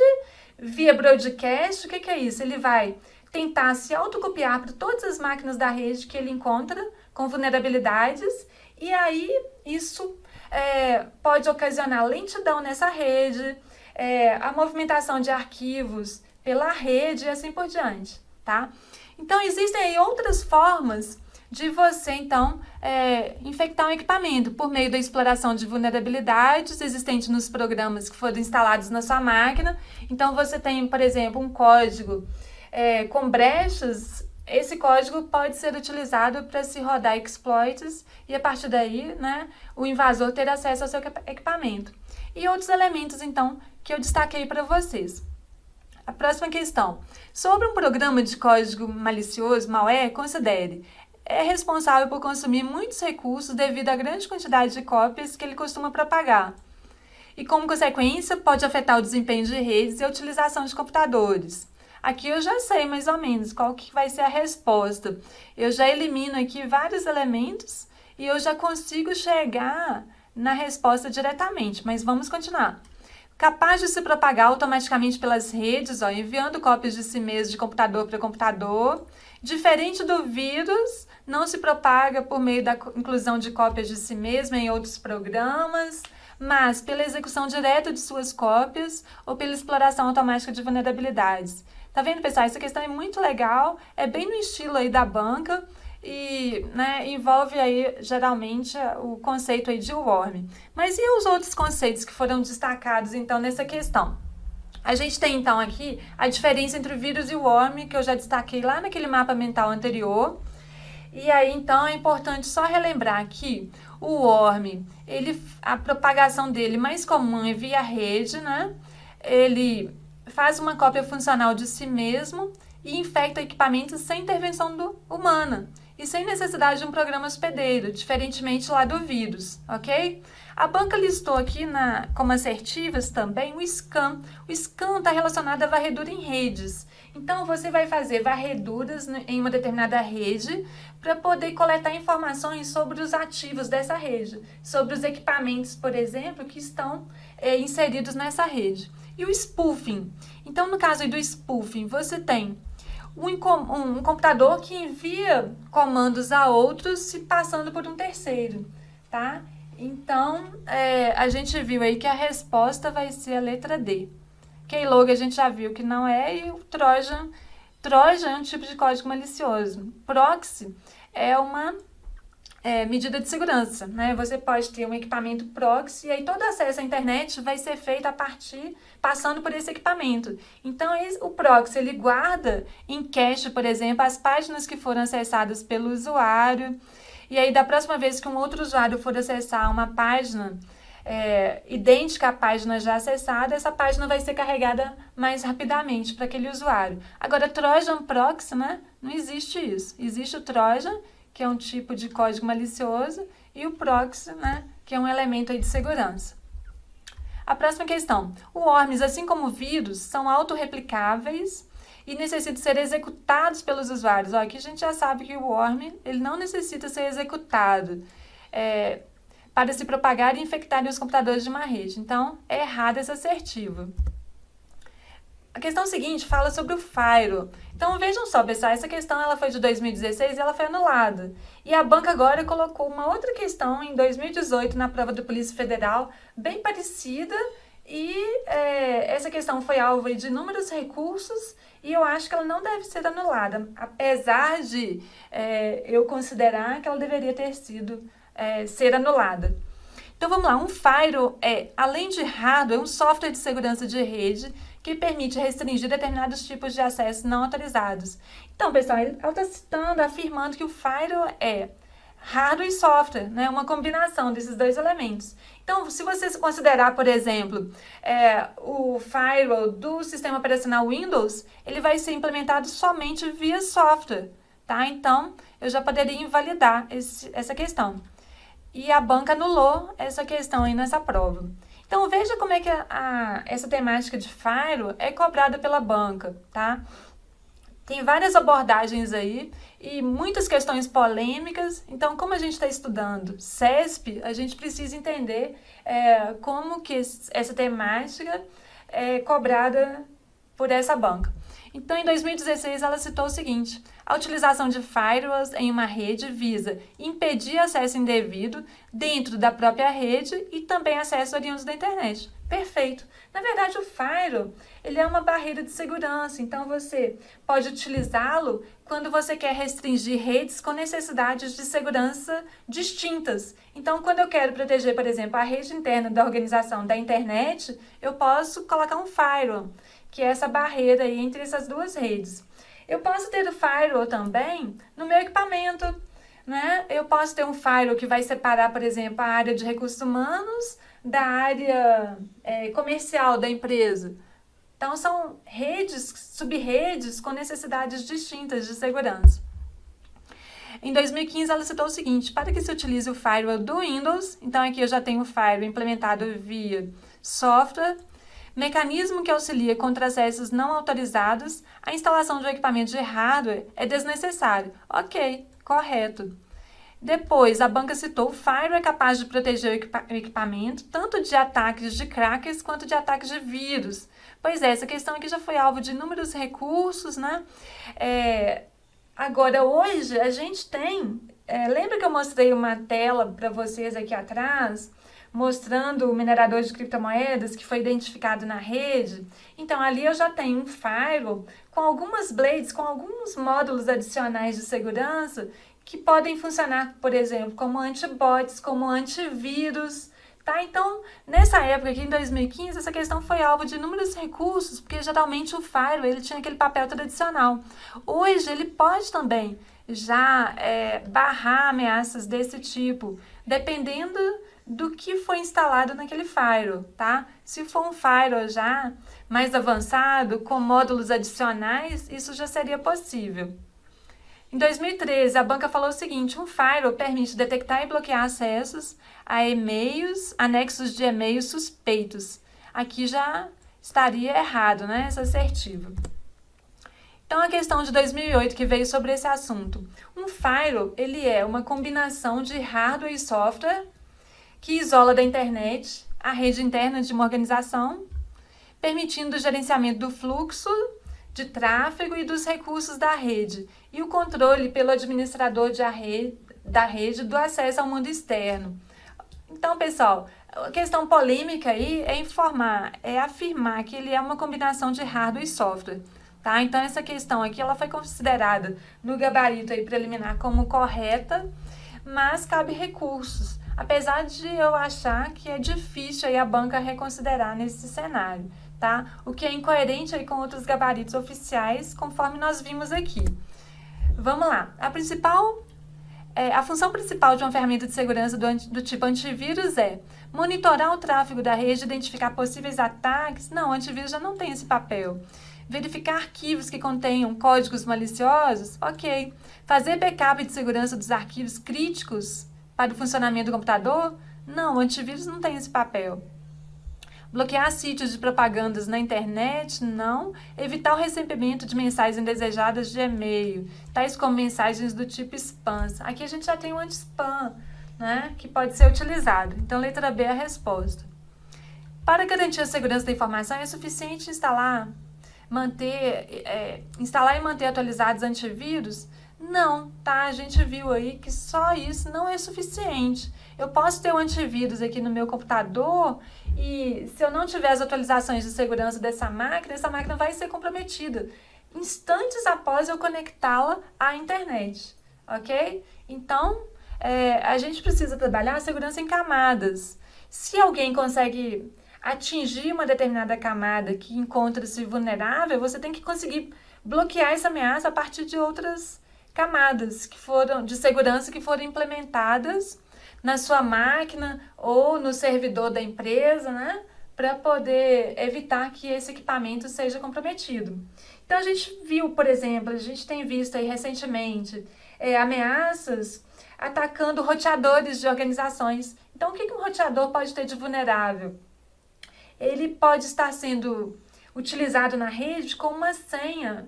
via broadcast. O que é isso? Ele vai tentar se autocopiar para todas as máquinas da rede que ele encontra com vulnerabilidades, e aí isso pode ocasionar lentidão nessa rede, a movimentação de arquivos pela rede e assim por diante, tá? Então, existem aí outras formas de você, então, infectar um equipamento por meio da exploração de vulnerabilidades existentes nos programas que foram instalados na sua máquina. Então, você tem, por exemplo, um código com brechas. Esse código pode ser utilizado para se rodar exploits e, a partir daí, né, o invasor ter acesso ao seu equipamento. E outros elementos, então, que eu destaquei para vocês. A próxima questão. Sobre um programa de código malicioso, malware, considere: é responsável por consumir muitos recursos devido à grande quantidade de cópias que ele costuma propagar. E, como consequência, pode afetar o desempenho de redes e a utilização de computadores. Aqui eu já sei mais ou menos qual que vai ser a resposta. Eu já elimino aqui vários elementos e eu já consigo chegar na resposta diretamente, mas vamos continuar. Capaz de se propagar automaticamente pelas redes, enviando cópias de si mesmo de computador para computador. Diferente do vírus, não se propaga por meio da inclusão de cópias de si mesmo em outros programas, mas pela execução direta de suas cópias ou pela exploração automática de vulnerabilidades. Tá vendo, pessoal? Essa questão é muito legal, é bem no estilo aí da banca e, né, envolve aí, geralmente, o conceito aí de worm. Mas e os outros conceitos que foram destacados, então, nessa questão? A gente tem, então, aqui a diferença entre o vírus e o worm, que eu já destaquei lá naquele mapa mental anterior. E aí, então, é importante só relembrar que o worm, a propagação dele mais comum é via rede, né? Ele faz uma cópia funcional de si mesmo e infecta equipamentos sem intervenção humana e sem necessidade de um programa hospedeiro, diferentemente lá do vírus, ok? A banca listou aqui como assertivas também o scan. O scan está relacionado à varredura em redes. Então, você vai fazer varreduras em uma determinada rede para poder coletar informações sobre os ativos dessa rede, sobre os equipamentos, por exemplo, que estão inseridos nessa rede. E o spoofing. Então, no caso aí do spoofing, você tem um computador que envia comandos a outros se passando por um terceiro, tá? Então, a gente viu aí que a resposta vai ser a letra D. Keylogger a gente já viu que não é, e o Trojan é um tipo de código malicioso. Proxy é uma medida de segurança, né? Você pode ter um equipamento proxy e aí todo acesso à internet vai ser feito passando por esse equipamento. Então, o proxy, ele guarda em cache, por exemplo, as páginas que foram acessadas pelo usuário. E aí, da próxima vez que um outro usuário for acessar uma página idêntica à página já acessada, essa página vai ser carregada mais rapidamente para aquele usuário. Agora, Trojan Proxy, né? Não existe isso. Existe o Trojan, que é um tipo de código malicioso, e o Proxy, né? Que é um elemento aí de segurança. A próxima questão. O worms, assim como o vírus, são autorreplicáveis e necessitam ser executados pelos usuários. Ó, aqui a gente já sabe que o worm ele não necessita ser executado para se propagar e infectar os computadores de uma rede. Então, é errado essa assertiva. A questão seguinte fala sobre o firewall. Então, vejam só, pessoal, essa questão ela foi de 2016 e ela foi anulada. E a banca agora colocou uma outra questão em 2018 na prova do Polícia Federal, bem parecida, e essa questão foi alvo de inúmeros recursos e eu acho que ela não deve ser anulada, apesar de eu considerar que ela deveria ter ser anulada. Então, vamos lá. Um firewall além de hardware, um software de segurança de rede que permite restringir determinados tipos de acesso não autorizados. Então, pessoal, ela está citando, afirmando que o firewall é hardware e software, né? Uma combinação desses dois elementos. Então, se você considerar, por exemplo, o firewall do sistema operacional Windows, ele vai ser implementado somente via software, tá? Então, eu já poderia invalidar essa questão. E a banca anulou essa questão aí nessa prova. Então, veja como é que essa temática de firewall é cobrada pela banca, tá? Tem várias abordagens aí e muitas questões polêmicas. Então, como a gente está estudando CESP, a gente precisa entender como que essa temática é cobrada por essa banca. Então, em 2016, ela citou o seguinte: a utilização de firewalls em uma rede visa impedir acesso indevido dentro da própria rede e também acesso oriundo da internet. Perfeito. Na verdade, o firewall ele é uma barreira de segurança, então você pode utilizá-lo quando você quer restringir redes com necessidades de segurança distintas. Então, quando eu quero proteger, por exemplo, a rede interna da organização da internet, eu posso colocar um firewall, que é essa barreira aí entre essas duas redes. Eu posso ter o firewall também no meu equipamento, né? Eu posso ter um firewall que vai separar, por exemplo, a área de recursos humanos da área comercial da empresa. Então, são redes, sub-redes com necessidades distintas de segurança. Em 2015, ela citou o seguinte: para que se utilize o firewall do Windows, então aqui eu já tenho o firewall implementado via software, mecanismo que auxilia contra acessos não autorizados, a instalação de um equipamento de hardware é desnecessário. Ok, correto. Depois, a banca citou o firewall é capaz de proteger o equipamento tanto de ataques de crackers quanto de ataques de vírus. Pois essa questão aqui já foi alvo de inúmeros recursos, né? Agora, hoje, a gente tem... lembra que eu mostrei uma tela para vocês aqui atrás, mostrando o minerador de criptomoedas que foi identificado na rede? Então, ali eu já tenho um firewall com algumas blades, com alguns módulos adicionais de segurança que podem funcionar, por exemplo, como antibots, como antivírus, tá? Então, nessa época aqui, em 2015, essa questão foi alvo de inúmeros recursos, porque geralmente o firewall ele tinha aquele papel tradicional. Hoje, ele pode também já barrar ameaças desse tipo, dependendo do que foi instalado naquele firewall, tá? Se for um firewall já mais avançado, com módulos adicionais, isso já seria possível. Em 2013, a banca falou o seguinte: um firewall permite detectar e bloquear acessos a e-mails, anexos de e-mails suspeitos. Aqui já estaria errado, né? Essa assertiva. Então, a questão de 2008 que veio sobre esse assunto. Um firewall, ele é uma combinação de hardware e software que isola da internet a rede interna de uma organização, permitindo o gerenciamento do fluxo de tráfego e dos recursos da rede e o controle pelo administrador da rede do acesso ao mundo externo. Então, pessoal, a questão polêmica aí é afirmar que ele é uma combinação de hardware e software, tá? Então, essa questão aqui ela foi considerada no gabarito aí preliminar como correta, mas cabe recursos, apesar de eu achar que é difícil aí a banca reconsiderar nesse cenário, tá? O que é incoerente aí com outros gabaritos oficiais, conforme nós vimos aqui. Vamos lá. A principal A função principal de uma ferramenta de segurança do tipo antivírus é monitorar o tráfego da rede, identificar possíveis ataques. Não, o antivírus já não tem esse papel. Verificar arquivos que contenham códigos maliciosos? Ok. Fazer backup de segurança dos arquivos críticos para o funcionamento do computador? Não, o antivírus não tem esse papel. Bloquear sítios de propagandas na internet? Não. Evitar o recebimento de mensagens indesejadas de e-mail, tais como mensagens do tipo spam. Aqui a gente já tem o anti-spam, né, que pode ser utilizado. Então, letra B é a resposta. Para garantir a segurança da informação, é suficiente instalar e manter atualizados antivírus? Não, tá? A gente viu aí que só isso não é suficiente. Eu posso ter um antivírus aqui no meu computador e se eu não tiver as atualizações de segurança dessa máquina, essa máquina vai ser comprometida instantes após eu conectá-la à internet, ok? Então, a gente precisa trabalhar a segurança em camadas. Se alguém consegue atingir uma determinada camada que encontra-se vulnerável, você tem que conseguir bloquear essa ameaça a partir de outras camadas de segurança que foram implementadas na sua máquina ou no servidor da empresa, né, para poder evitar que esse equipamento seja comprometido. Então a gente viu, por exemplo, a gente tem visto aí recentemente ameaças atacando roteadores de organizações. Então o que um roteador pode ter de vulnerável? Ele pode estar sendo utilizado na rede com uma senha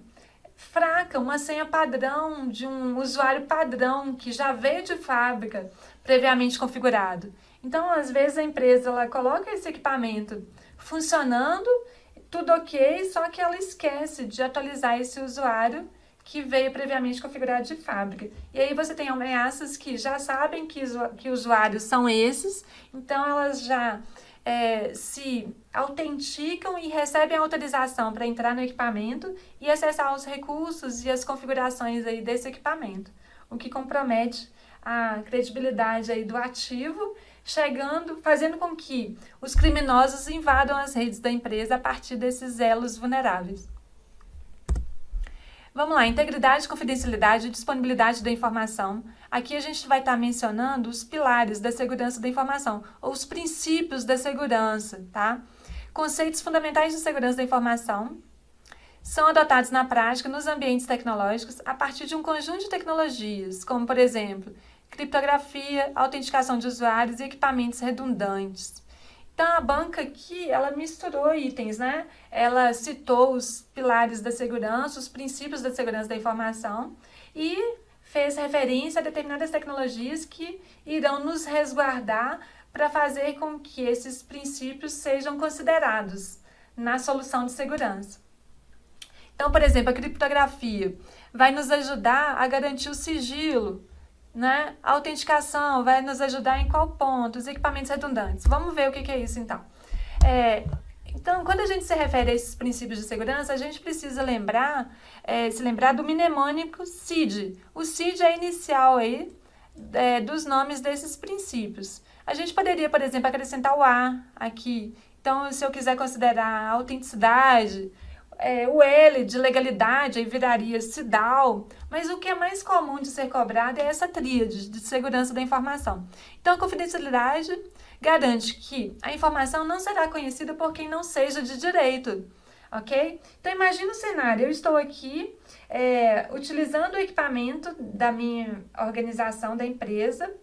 fraca, uma senha padrão de um usuário padrão que já veio de fábrica previamente configurado. Então, às vezes a empresa ela coloca esse equipamento funcionando, tudo ok, só que ela esquece de atualizar esse usuário que veio previamente configurado de fábrica. E aí você tem ameaças que já sabem que usuários são esses, então elas já se autenticam e recebem autorização para entrar no equipamento e acessar os recursos e as configurações aí desse equipamento, o que compromete a credibilidade aí do ativo, fazendo com que os criminosos invadam as redes da empresa a partir desses elos vulneráveis. Vamos lá, integridade, confidencialidade e disponibilidade da informação. Aqui a gente vai estar mencionando os pilares da segurança da informação, ou os princípios da segurança, tá? Conceitos fundamentais de segurança da informação são adotados na prática nos ambientes tecnológicos a partir de um conjunto de tecnologias, como, por exemplo, criptografia, autenticação de usuários e equipamentos redundantes. Então, a banca aqui, ela misturou itens, né? Ela citou os pilares da segurança, os princípios da segurança da informação e fez referência a determinadas tecnologias que irão nos resguardar para fazer com que esses princípios sejam considerados na solução de segurança. Então, por exemplo, a criptografia vai nos ajudar a garantir o sigilo, né? A autenticação vai nos ajudar em qual ponto? Os equipamentos redundantes. Vamos ver o que é isso, então. Então, quando a gente se refere a esses princípios de segurança, a gente precisa se lembrar do mnemônico CID. O CID é a inicial aí, dos nomes desses princípios. A gente poderia, por exemplo, acrescentar o A aqui. Então, se eu quiser considerar a autenticidade, o L de legalidade, aí viraria CIDAL, mas o que é mais comum de ser cobrado é essa tríade de segurança da informação. Então, a confidencialidade garante que a informação não será conhecida por quem não seja de direito, ok? Então, imagina o cenário, eu estou aqui utilizando o equipamento da minha organização, da empresa,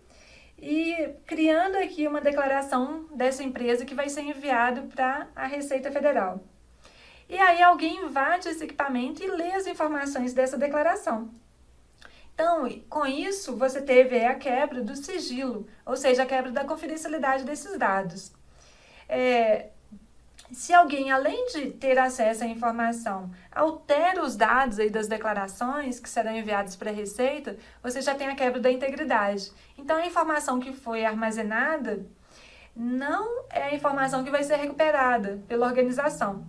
e criando aqui uma declaração dessa empresa que vai ser enviado para a Receita Federal. E aí alguém invade esse equipamento e lê as informações dessa declaração. Então, com isso, você teve a quebra do sigilo, ou seja, a quebra da confidencialidade desses dados. Se alguém, além de ter acesso à informação, altera os dados aí das declarações que serão enviados para a Receita, você já tem a quebra da integridade. Então, a informação que foi armazenada não é a informação que vai ser recuperada pela organização.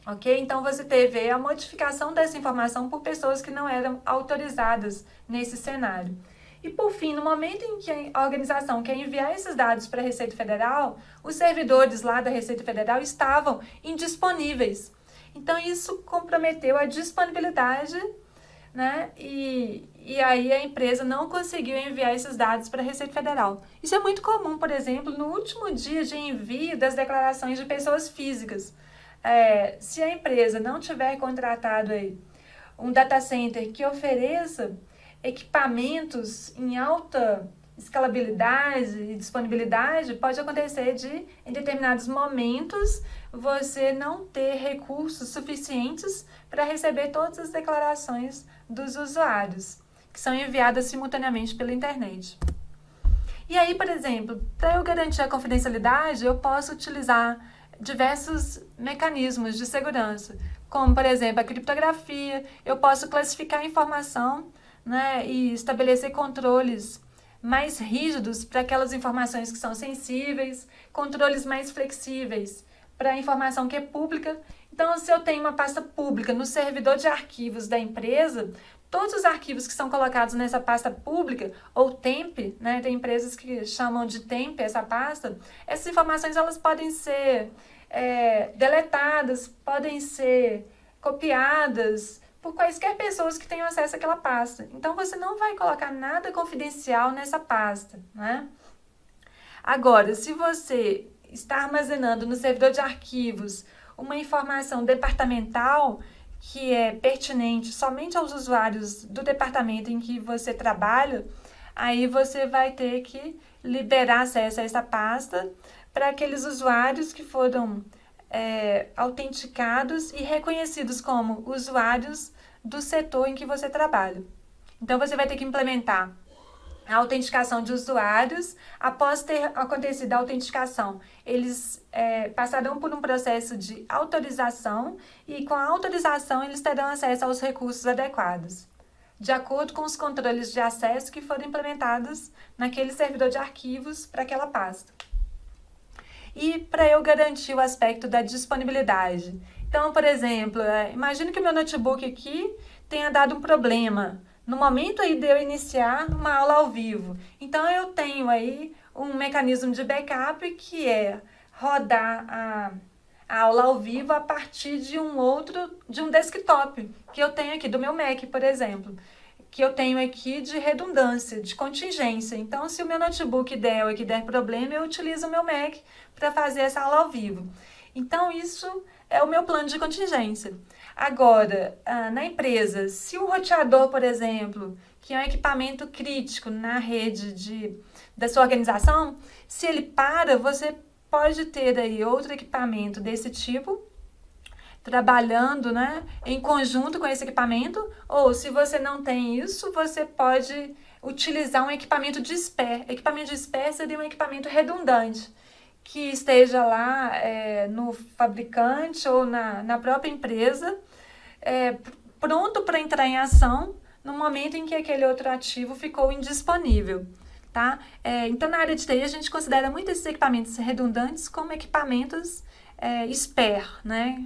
Ok? Então, você teve a modificação dessa informação por pessoas que não eram autorizadas nesse cenário. E, por fim, no momento em que a organização quer enviar esses dados para a Receita Federal, os servidores lá da Receita Federal estavam indisponíveis. Então, isso comprometeu a disponibilidade né? E aí a empresa não conseguiu enviar esses dados para a Receita Federal. Isso é muito comum, por exemplo, no último dia de envio das declarações de pessoas físicas. Se a empresa não tiver contratado aí um data center que ofereça equipamentos em alta escalabilidade e disponibilidade, pode acontecer de, em determinados momentos, você não ter recursos suficientes para receber todas as declarações dos usuários, que são enviadas simultaneamente pela internet. E aí, por exemplo, para eu garantir a confidencialidade, eu posso utilizar diversos mecanismos de segurança, como, por exemplo, a criptografia. Eu posso classificar a informação, né, e estabelecer controles mais rígidos para aquelas informações que são sensíveis, controles mais flexíveis para a informação que é pública. Então, se eu tenho uma pasta pública no servidor de arquivos da empresa, todos os arquivos que são colocados nessa pasta pública, ou temp, né, tem empresas que chamam de temp essa pasta, essas informações elas podem ser deletadas, podem ser copiadas por quaisquer pessoas que tenham acesso àquela pasta. Então, você não vai colocar nada confidencial nessa pasta, né? Agora, se você está armazenando no servidor de arquivos uma informação departamental que é pertinente somente aos usuários do departamento em que você trabalha, aí você vai ter que liberar acesso a essa pasta para aqueles usuários que foram autenticados e reconhecidos como usuários do setor em que você trabalha. Então, você vai ter que implementar a autenticação de usuários. Após ter acontecido a autenticação, eles passarão por um processo de autorização e, com a autorização, eles terão acesso aos recursos adequados, de acordo com os controles de acesso que foram implementados naquele servidor de arquivos para aquela pasta. E para eu garantir o aspecto da disponibilidade. Então, por exemplo, imagine que o meu notebook aqui tenha dado um problema no momento aí de eu iniciar uma aula ao vivo. Então, eu tenho aí um mecanismo de backup que é rodar a aula ao vivo a partir de um desktop que eu tenho aqui, do meu Mac, por exemplo, que eu tenho aqui de redundância, de contingência. Então, se o meu notebook der problema, eu utilizo o meu Mac para fazer essa aula ao vivo. Então, isso é o meu plano de contingência. Agora, na empresa, se o roteador, por exemplo, que é um equipamento crítico na rede da sua organização, se ele para, você pode ter aí outro equipamento desse tipo, trabalhando, né, em conjunto com esse equipamento, ou se você não tem isso, você pode utilizar um equipamento de spare. Equipamento de spare seria um equipamento redundante, que esteja lá no fabricante ou na própria empresa, pronto para entrar em ação no momento em que aquele outro ativo ficou indisponível. Tá? Então, na área de TI, a gente considera muito esses equipamentos redundantes como equipamentos spare, né?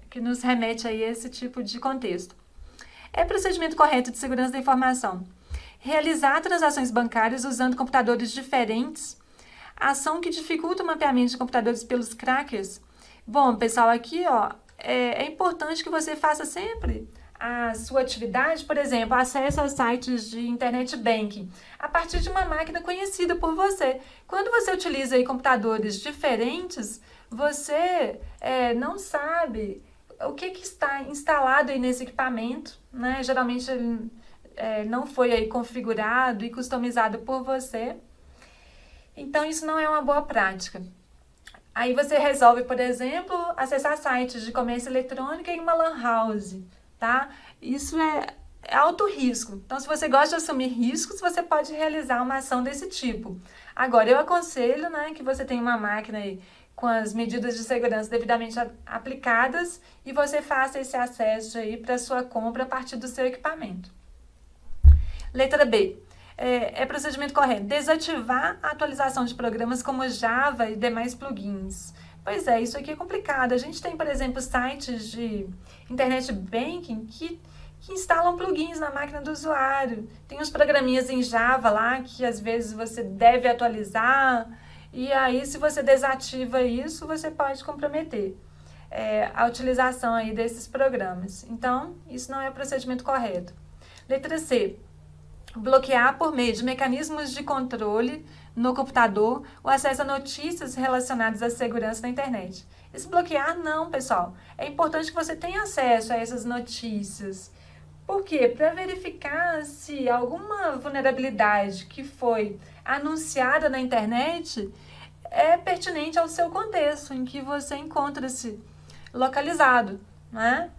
Que nos remete a esse tipo de contexto. Procedimento correto de segurança da informação. Realizar transações bancárias usando computadores diferentes, ação que dificulta o mapeamento de computadores pelos crackers. Bom, pessoal, aqui é importante que você faça sempre a sua atividade, por exemplo, acesso a sites de internet banking, a partir de uma máquina conhecida por você. Quando você utiliza aí computadores diferentes, você não sabe o que está instalado aí nesse equipamento, né? Geralmente ele não foi aí configurado e customizado por você. Então, isso não é uma boa prática. Aí você resolve, por exemplo, acessar sites de comércio eletrônico em uma lan house, tá? Isso é alto risco. Então, se você gosta de assumir riscos, você pode realizar uma ação desse tipo. Agora, eu aconselho, né, que você tenha uma máquina aí com as medidas de segurança devidamente aplicadas e você faça esse acesso aí para sua compra a partir do seu equipamento. Letra B. Procedimento correto. Desativar a atualização de programas como Java e demais plugins. Pois é, isso aqui é complicado. A gente tem, por exemplo, sites de internet banking que instalam plugins na máquina do usuário. Tem uns programinhas em Java lá que às vezes você deve atualizar. E aí, se você desativa isso, você pode comprometer. a utilização aí desses programas. Então, isso não é o procedimento correto. Letra C. Bloquear por meio de mecanismos de controle no computador o acesso a notícias relacionadas à segurança da internet. Esse bloquear não, pessoal. É importante que você tenha acesso a essas notícias. Por quê? Para verificar se alguma vulnerabilidade que foi anunciada na internet é pertinente ao seu contexto, em que você encontra-se localizado, né?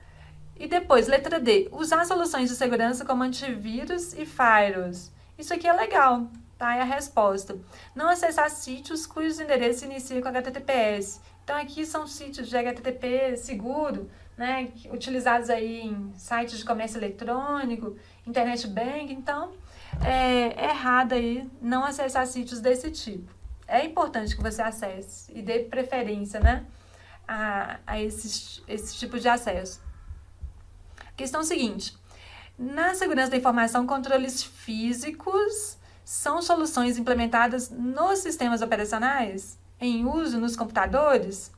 E depois, letra D, usar soluções de segurança como antivírus e firewalls. Isso aqui é legal, tá? É a resposta. Não acessar sítios cujos endereços iniciam com HTTPS. Então, aqui são sítios de HTTP seguro, né? Utilizados aí em sites de comércio eletrônico, internet bank. Então, é errado aí não acessar sítios desse tipo. É importante que você acesse e dê preferência, né? A esse tipo de acesso. Questão seguinte, na segurança da informação, controles físicos são soluções implementadas nos sistemas operacionais, em uso nos computadores,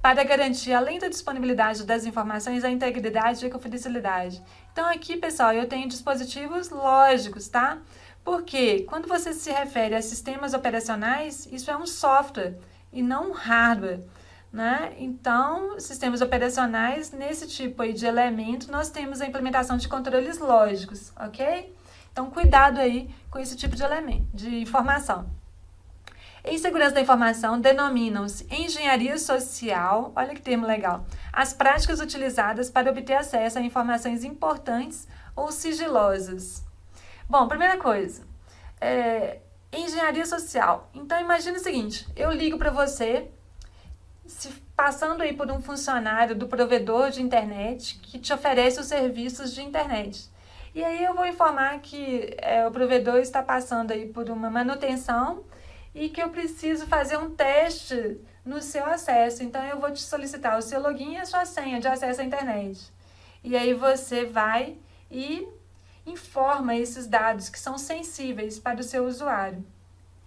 para garantir, além da disponibilidade das informações, a integridade e a confidencialidade. Então, aqui, pessoal, eu tenho dispositivos lógicos, tá? Porque quando você se refere a sistemas operacionais, isso é um software e não um hardware. Né? Então, sistemas operacionais, nesse tipo aí de elemento, nós temos a implementação de controles lógicos, ok? Então, cuidado aí com esse tipo de elemento, de informação. Em segurança da informação, denominam-se engenharia social, olha que termo legal, as práticas utilizadas para obter acesso a informações importantes ou sigilosas. Bom, primeira coisa, engenharia social. Então, imagine o seguinte, eu ligo para você, passando aí por um funcionário do provedor de internet que te oferece os serviços de internet. E aí eu vou informar que o provedor está passando aí por uma manutenção e que eu preciso fazer um teste no seu acesso. Então, eu vou te solicitar o seu login e a sua senha de acesso à internet. E aí você vai e informa esses dados que são sensíveis para o seu usuário,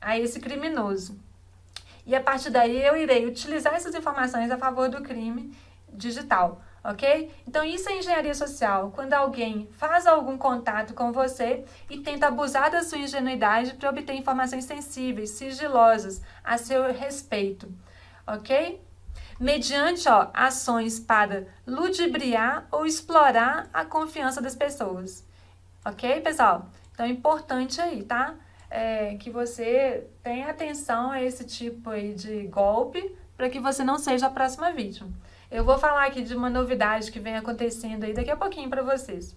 a esse criminoso. E a partir daí eu irei utilizar essas informações a favor do crime digital, ok? Então isso é engenharia social, quando alguém faz algum contato com você e tenta abusar da sua ingenuidade para obter informações sensíveis, sigilosas, a seu respeito, ok? Mediante ações para ludibriar ou explorar a confiança das pessoas, ok, pessoal? Então é importante aí, tá? Que você tenha atenção a esse tipo aí de golpe para que você não seja a próxima vítima. Eu vou falar aqui de uma novidade que vem acontecendo aí daqui a pouquinho para vocês,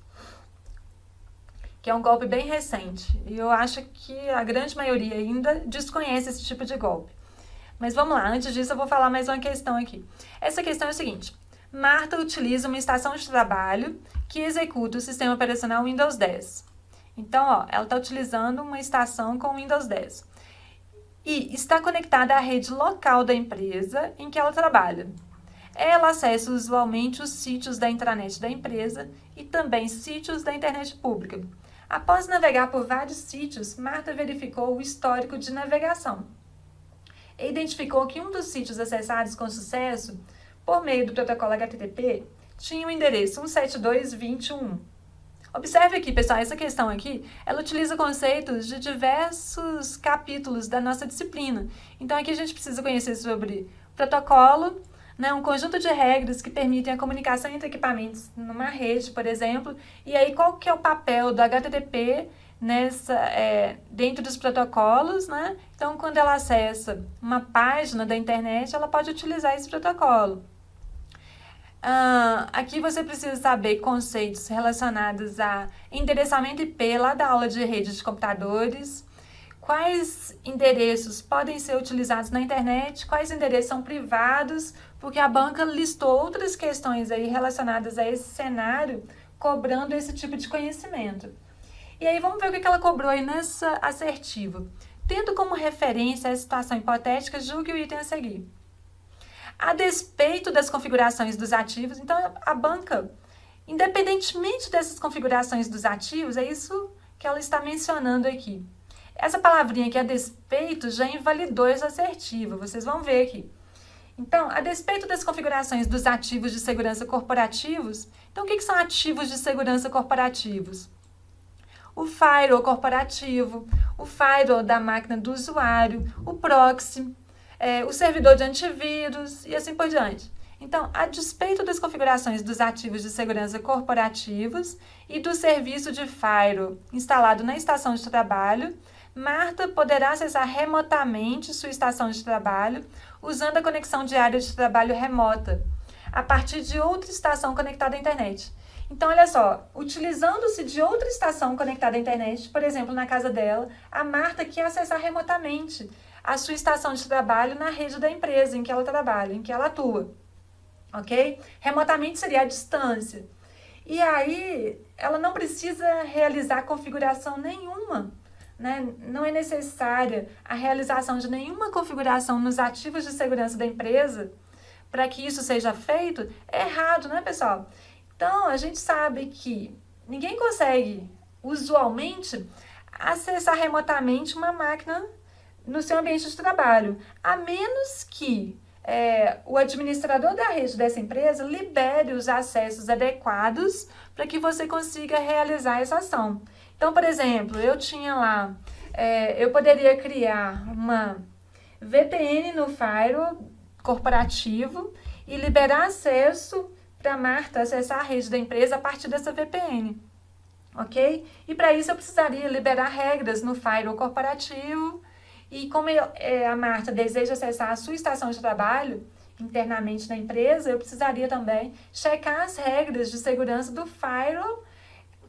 que é um golpe bem recente e eu acho que a grande maioria ainda desconhece esse tipo de golpe. Mas vamos lá, antes disso eu vou falar mais uma questão aqui. Essa questão é o seguinte, Marta utiliza uma estação de trabalho que executa o sistema operacional Windows 10. Então, ela está utilizando uma estação com Windows 10 e está conectada à rede local da empresa em que ela trabalha. Ela acessa usualmente os sítios da intranet da empresa e também sítios da internet pública. Após navegar por vários sítios, Marta verificou o histórico de navegação e identificou que um dos sítios acessados com sucesso por meio do protocolo HTTP tinha o endereço 172.20.1. Observe aqui, pessoal, essa questão aqui, ela utiliza conceitos de diversos capítulos da nossa disciplina. Então, aqui a gente precisa conhecer sobre protocolo, né, um conjunto de regras que permitem a comunicação entre equipamentos numa rede, por exemplo, e aí qual que é o papel do HTTP dentro dos protocolos, né? Então, quando ela acessa uma página da internet, ela pode utilizar esse protocolo. Aqui você precisa saber conceitos relacionados a endereçamento IP lá da aula de rede de computadores, quais endereços podem ser utilizados na internet, quais endereços são privados, porque a banca listou outras questões aí relacionadas a esse cenário, cobrando esse tipo de conhecimento. E aí vamos ver o que ela cobrou aí nessa assertiva. Tendo como referência a situação hipotética, julgue o item a seguir. A despeito das configurações dos ativos, então a banca, independentemente dessas configurações dos ativos, é isso que ela está mencionando aqui. Essa palavrinha aqui, a despeito, já invalidou essa assertiva, vocês vão ver aqui. Então, a despeito das configurações dos ativos de segurança corporativos, então o que são ativos de segurança corporativos? O firewall corporativo, o firewall da máquina do usuário, o proxy, o servidor de antivírus e assim por diante. Então, a despeito das configurações dos ativos de segurança corporativos e do serviço de firewall instalado na estação de trabalho, Marta poderá acessar remotamente sua estação de trabalho usando a conexão de área de trabalho remota, a partir de outra estação conectada à internet. Então, olha só, utilizando-se de outra estação conectada à internet, por exemplo, na casa dela, a Marta quer acessar remotamente a sua estação de trabalho na rede da empresa em que ela trabalha, em que ela atua, ok? Remotamente seria a distância. E aí, ela não precisa realizar configuração nenhuma, né? Não é necessária a realização de nenhuma configuração nos ativos de segurança da empresa para que isso seja feito. É errado, né, pessoal? Então, a gente sabe que ninguém consegue, usualmente, acessar remotamente uma máquina no seu ambiente de trabalho, a menos que o administrador da rede dessa empresa libere os acessos adequados para que você consiga realizar essa ação. Então, por exemplo, eu tinha lá, eu poderia criar uma VPN no firewall corporativo e liberar acesso para a Marta acessar a rede da empresa a partir dessa VPN, ok? E para isso eu precisaria liberar regras no firewall corporativo e como a Marta deseja acessar a sua estação de trabalho internamente na empresa, eu precisaria também checar as regras de segurança do firewall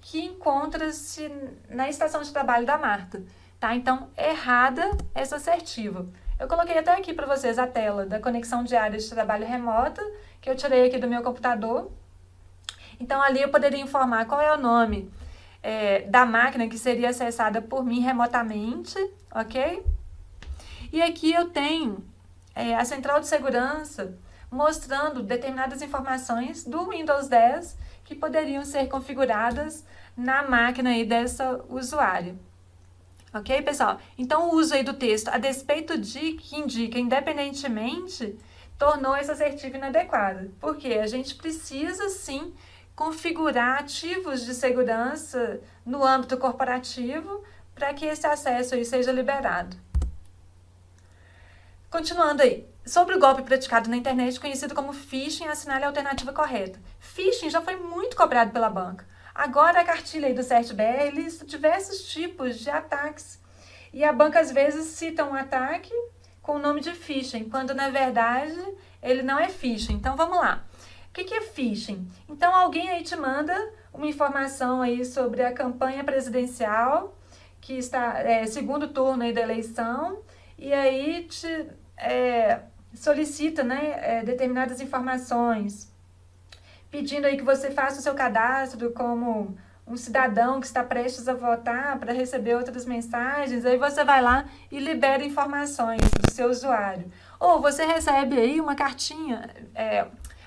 que encontra-se na estação de trabalho da Marta, tá? Então, errada essa assertiva. Eu coloquei até aqui para vocês a tela da conexão de área de trabalho remota, que eu tirei aqui do meu computador. Então, ali eu poderia informar qual é o nome da máquina que seria acessada por mim remotamente, ok? E aqui eu tenho a central de segurança mostrando determinadas informações do Windows 10 que poderiam ser configuradas na máquina aí dessa usuária. Ok, pessoal? Então, o uso aí do texto, a despeito de que indica independentemente, tornou essa assertiva inadequada. Porque a gente precisa, sim, configurar ativos de segurança no âmbito corporativo para que esse acesso aí seja liberado. Continuando aí, sobre o golpe praticado na internet, conhecido como phishing, assinale a alternativa correta. Phishing já foi muito cobrado pela banca. Agora a cartilha aí do CERT-BR lista diversos tipos de ataques. E a banca às vezes cita um ataque com o nome de phishing, quando na verdade ele não é phishing. Então vamos lá. O que é phishing? Então alguém aí te manda uma informação aí sobre a campanha presidencial, que está segundo turno aí da eleição, e aí te solicita, né, determinadas informações, pedindo aí que você faça o seu cadastro como um cidadão que está prestes a votar para receber outras mensagens. Aí você vai lá e libera informações do seu usuário. Ou você recebe aí uma cartinha,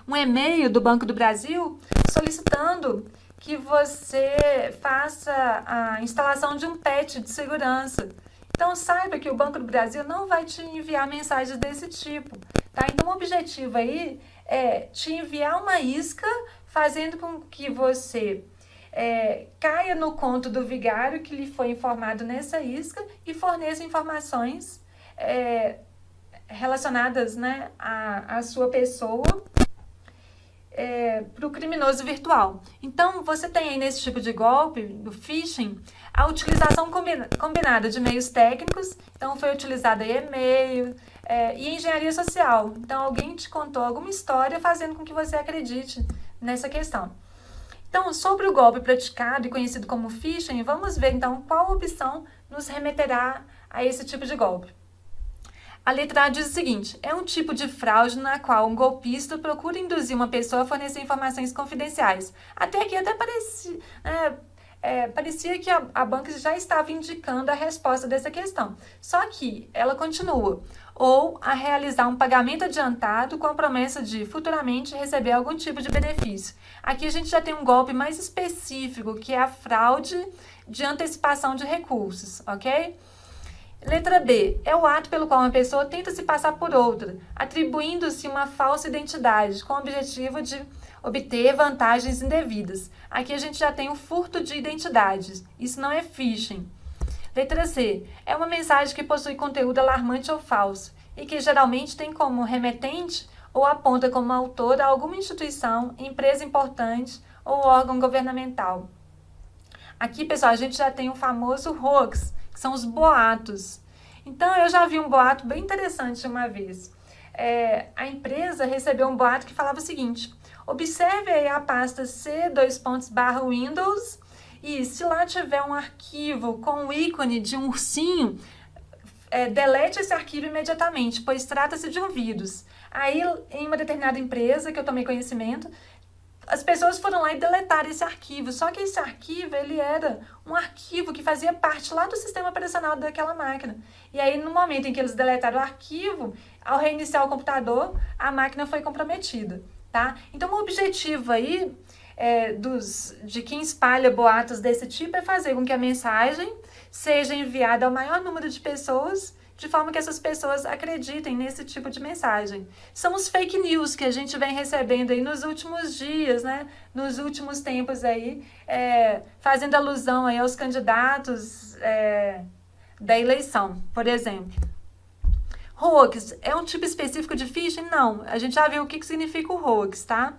um e-mail do Banco do Brasil solicitando que você faça a instalação de um patch de segurança. Então, saiba que o Banco do Brasil não vai te enviar mensagens desse tipo, tá? Então, o objetivo aí é te enviar uma isca, fazendo com que você caia no conto do vigário que lhe foi informado nessa isca e forneça informações relacionadas, né, à sua pessoa para o criminoso virtual. Então, você tem aí nesse tipo de golpe, do phishing, a utilização combinada de meios técnicos. Então, foi utilizado e-mail e engenharia social. Então, alguém te contou alguma história fazendo com que você acredite nessa questão. Então, sobre o golpe praticado e conhecido como phishing, vamos ver então qual opção nos remeterá a esse tipo de golpe. A letra A diz o seguinte: é um tipo de fraude na qual um golpista procura induzir uma pessoa a fornecer informações confidenciais. Até aqui até parecia que a banca já estava indicando a resposta dessa questão. Só que ela continua. Ou a realizar um pagamento adiantado com a promessa de futuramente receber algum tipo de benefício. Aqui a gente já tem um golpe mais específico, que é a fraude de antecipação de recursos, ok? Letra B, é o ato pelo qual uma pessoa tenta se passar por outra, atribuindo-se uma falsa identidade, com o objetivo de obter vantagens indevidas. Aqui a gente já tem o furto de identidades, isso não é phishing. Letra C, é uma mensagem que possui conteúdo alarmante ou falso, e que geralmente tem como remetente ou aponta como autor a alguma instituição, empresa importante ou órgão governamental. Aqui, pessoal, a gente já tem o famoso hoax, que são os boatos. Então, eu já vi um boato bem interessante uma vez. A empresa recebeu um boato que falava o seguinte: observe aí a pasta C:/Windows e se lá tiver um arquivo com o ícone de um ursinho, delete esse arquivo imediatamente, pois trata-se de um vírus. Aí, em uma determinada empresa que eu tomei conhecimento, as pessoas foram lá e deletaram esse arquivo, só que esse arquivo, ele era um arquivo que fazia parte lá do sistema operacional daquela máquina. E aí, no momento em que eles deletaram o arquivo, ao reiniciar o computador, a máquina foi comprometida, tá? Então, o objetivo aí de quem espalha boatos desse tipo é fazer com que a mensagem seja enviada ao maior número de pessoas, de forma que essas pessoas acreditem nesse tipo de mensagem. São os fake news que a gente vem recebendo aí nos últimos dias, né? Nos últimos tempos aí, fazendo alusão aí aos candidatos da eleição, por exemplo. Hoax é um tipo específico de phishing? Não, a gente já viu o que significa o hoax, tá?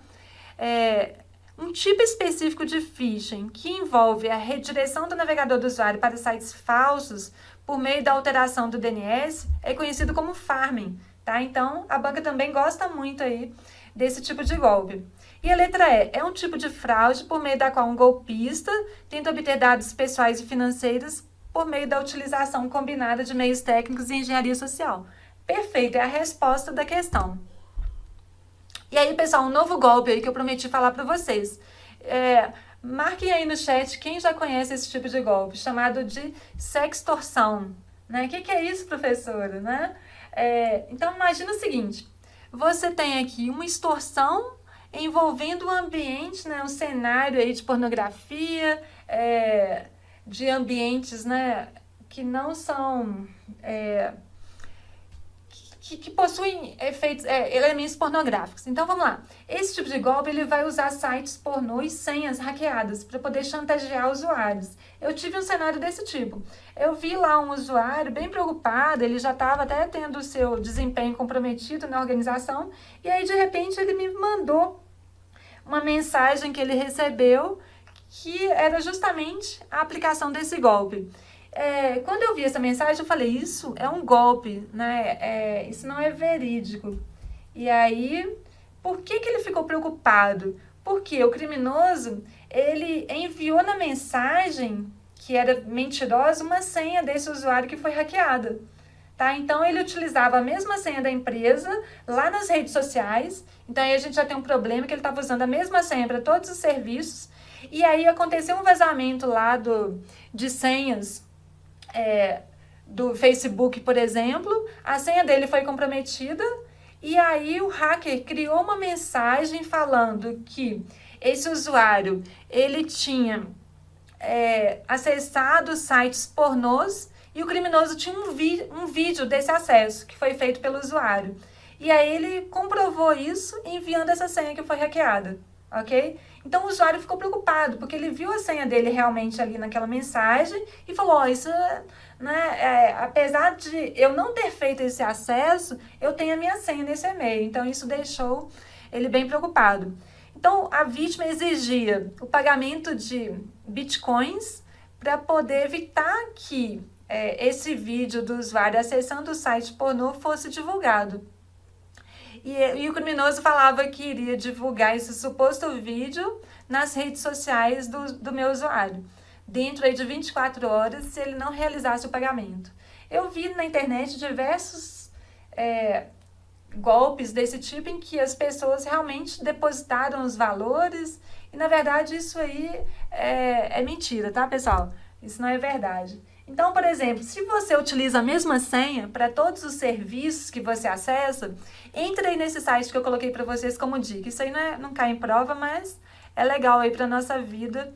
Um tipo específico de phishing que envolve a redireção do navegador do usuário para sites falsos por meio da alteração do DNS é conhecido como farming, tá? Então, a banca também gosta muito aí desse tipo de golpe. E a letra E é um tipo de fraude por meio da qual um golpista tenta obter dados pessoais e financeiros por meio da utilização combinada de meios técnicos e engenharia social. Perfeito, é a resposta da questão. E aí, pessoal, um novo golpe aí que eu prometi falar para vocês. Marquem aí no chat quem já conhece esse tipo de golpe, chamado de sextorção. Né? O que é isso, professora? Né? Então, imagina o seguinte, você tem aqui uma extorsão envolvendo o ambiente, né? Um cenário aí de pornografia, de ambientes, né? Que não são... Que possuem elementos pornográficos. Então, vamos lá. Esse tipo de golpe, ele vai usar sites pornô e senhas hackeadas para poder chantagear usuários. Eu tive um cenário desse tipo. Eu vi lá um usuário bem preocupado, ele já estava até tendo o seu desempenho comprometido na organização, e aí, de repente, ele me mandou uma mensagem que ele recebeu que era justamente a aplicação desse golpe. Quando eu vi essa mensagem, eu falei, isso é um golpe, né? Isso não é verídico. E aí, por que ele ficou preocupado? Porque o criminoso, ele enviou na mensagem, que era mentirosa, uma senha desse usuário que foi hackeada. Tá? Então, ele utilizava a mesma senha da empresa lá nas redes sociais. Então, aí a gente já tem um problema que ele estava usando a mesma senha para todos os serviços. E aí, aconteceu um vazamento lá de senhas do Facebook, por exemplo, a senha dele foi comprometida e aí o hacker criou uma mensagem falando que esse usuário, ele tinha acessado sites pornôs e o criminoso tinha um vídeo desse acesso que foi feito pelo usuário. E aí ele comprovou isso enviando essa senha que foi hackeada, ok? Então, o usuário ficou preocupado, porque ele viu a senha dele realmente ali naquela mensagem e falou, isso, né, apesar de eu não ter feito esse acesso, eu tenho a minha senha nesse e-mail. Então, isso deixou ele bem preocupado. Então, a vítima exigia o pagamento de bitcoins para poder evitar que esse vídeo do usuário acessando o site pornô fosse divulgado. E o criminoso falava que iria divulgar esse suposto vídeo nas redes sociais do meu usuário, dentro aí de 24 horas, se ele não realizasse o pagamento. Eu vi na internet diversos golpes desse tipo em que as pessoas realmente depositaram os valores e, na verdade, isso aí é mentira, tá, pessoal? Isso não é verdade. Então, por exemplo, se você utiliza a mesma senha para todos os serviços que você acessa, entre aí nesse site que eu coloquei para vocês como dica. Isso aí não cai em prova, mas é legal aí para nossa vida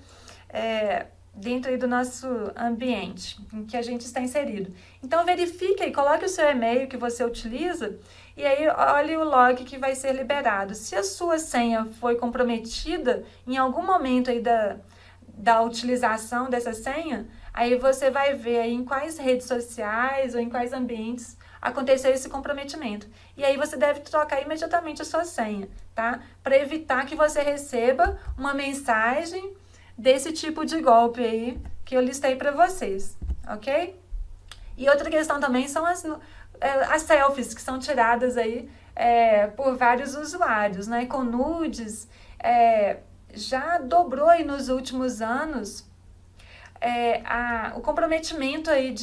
dentro aí do nosso ambiente em que a gente está inserido. Então verifique aí, coloque o seu e-mail que você utiliza e aí olhe o log que vai ser liberado. Se a sua senha foi comprometida em algum momento aí da utilização dessa senha, aí você vai ver aí em quais redes sociais ou em quais ambientes aconteceu esse comprometimento. E aí você deve trocar imediatamente a sua senha, tá? Para evitar que você receba uma mensagem desse tipo de golpe aí que eu listei para vocês, ok? E outra questão também são as selfies que são tiradas aí por vários usuários, né? Com nudes, já dobrou aí nos últimos anos o comprometimento aí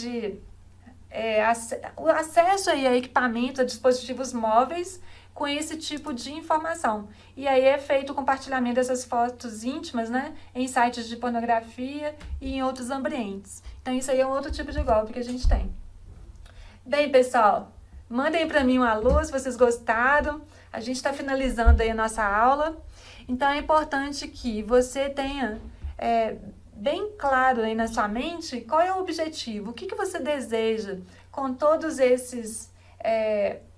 o acesso aí a equipamento, a dispositivos móveis com esse tipo de informação. E aí é feito o compartilhamento dessas fotos íntimas, né, em sites de pornografia e em outros ambientes. Então isso aí é um outro tipo de golpe que a gente tem. Bem, pessoal, mandem para mim um alô se vocês gostaram. A gente está finalizando aí a nossa aula. Então é importante que você tenha bem claro aí na sua mente qual é o objetivo, o que você deseja com todos esses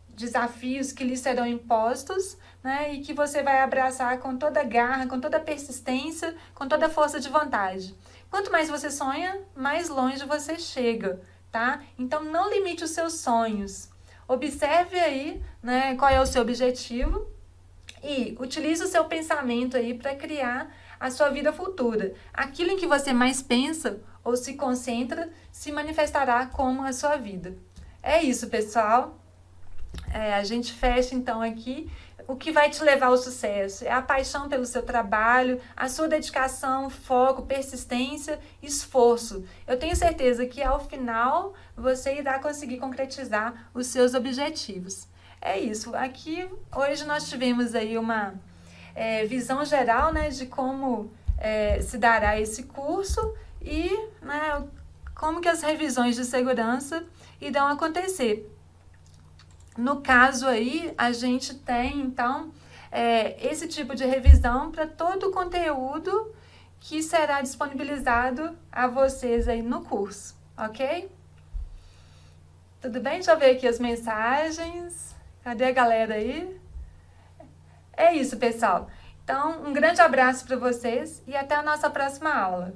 desafios que lhe serão impostos, né, e que você vai abraçar com toda garra, com toda persistência, com toda força de vontade. Quanto mais você sonha, mais longe você chega, tá? Então não limite os seus sonhos. Observe aí, né, qual é o seu objetivo e utilize o seu pensamento aí para criar a sua vida futura. Aquilo em que você mais pensa ou se concentra se manifestará como a sua vida. É isso, pessoal. A gente fecha então aqui. O que vai te levar ao sucesso é a paixão pelo seu trabalho, a sua dedicação, foco, persistência, esforço. Eu tenho certeza que ao final você irá conseguir concretizar os seus objetivos. É isso. Aqui hoje nós tivemos aí uma visão geral, né, de como se dará esse curso e, né, como que as revisões de segurança irão acontecer. No caso aí, a gente tem, então, esse tipo de revisão para todo o conteúdo que será disponibilizado a vocês aí no curso, ok? Tudo bem? Deixa eu ver aqui as mensagens. Cadê a galera aí? É isso, pessoal. Então, um grande abraço para vocês e até a nossa próxima aula.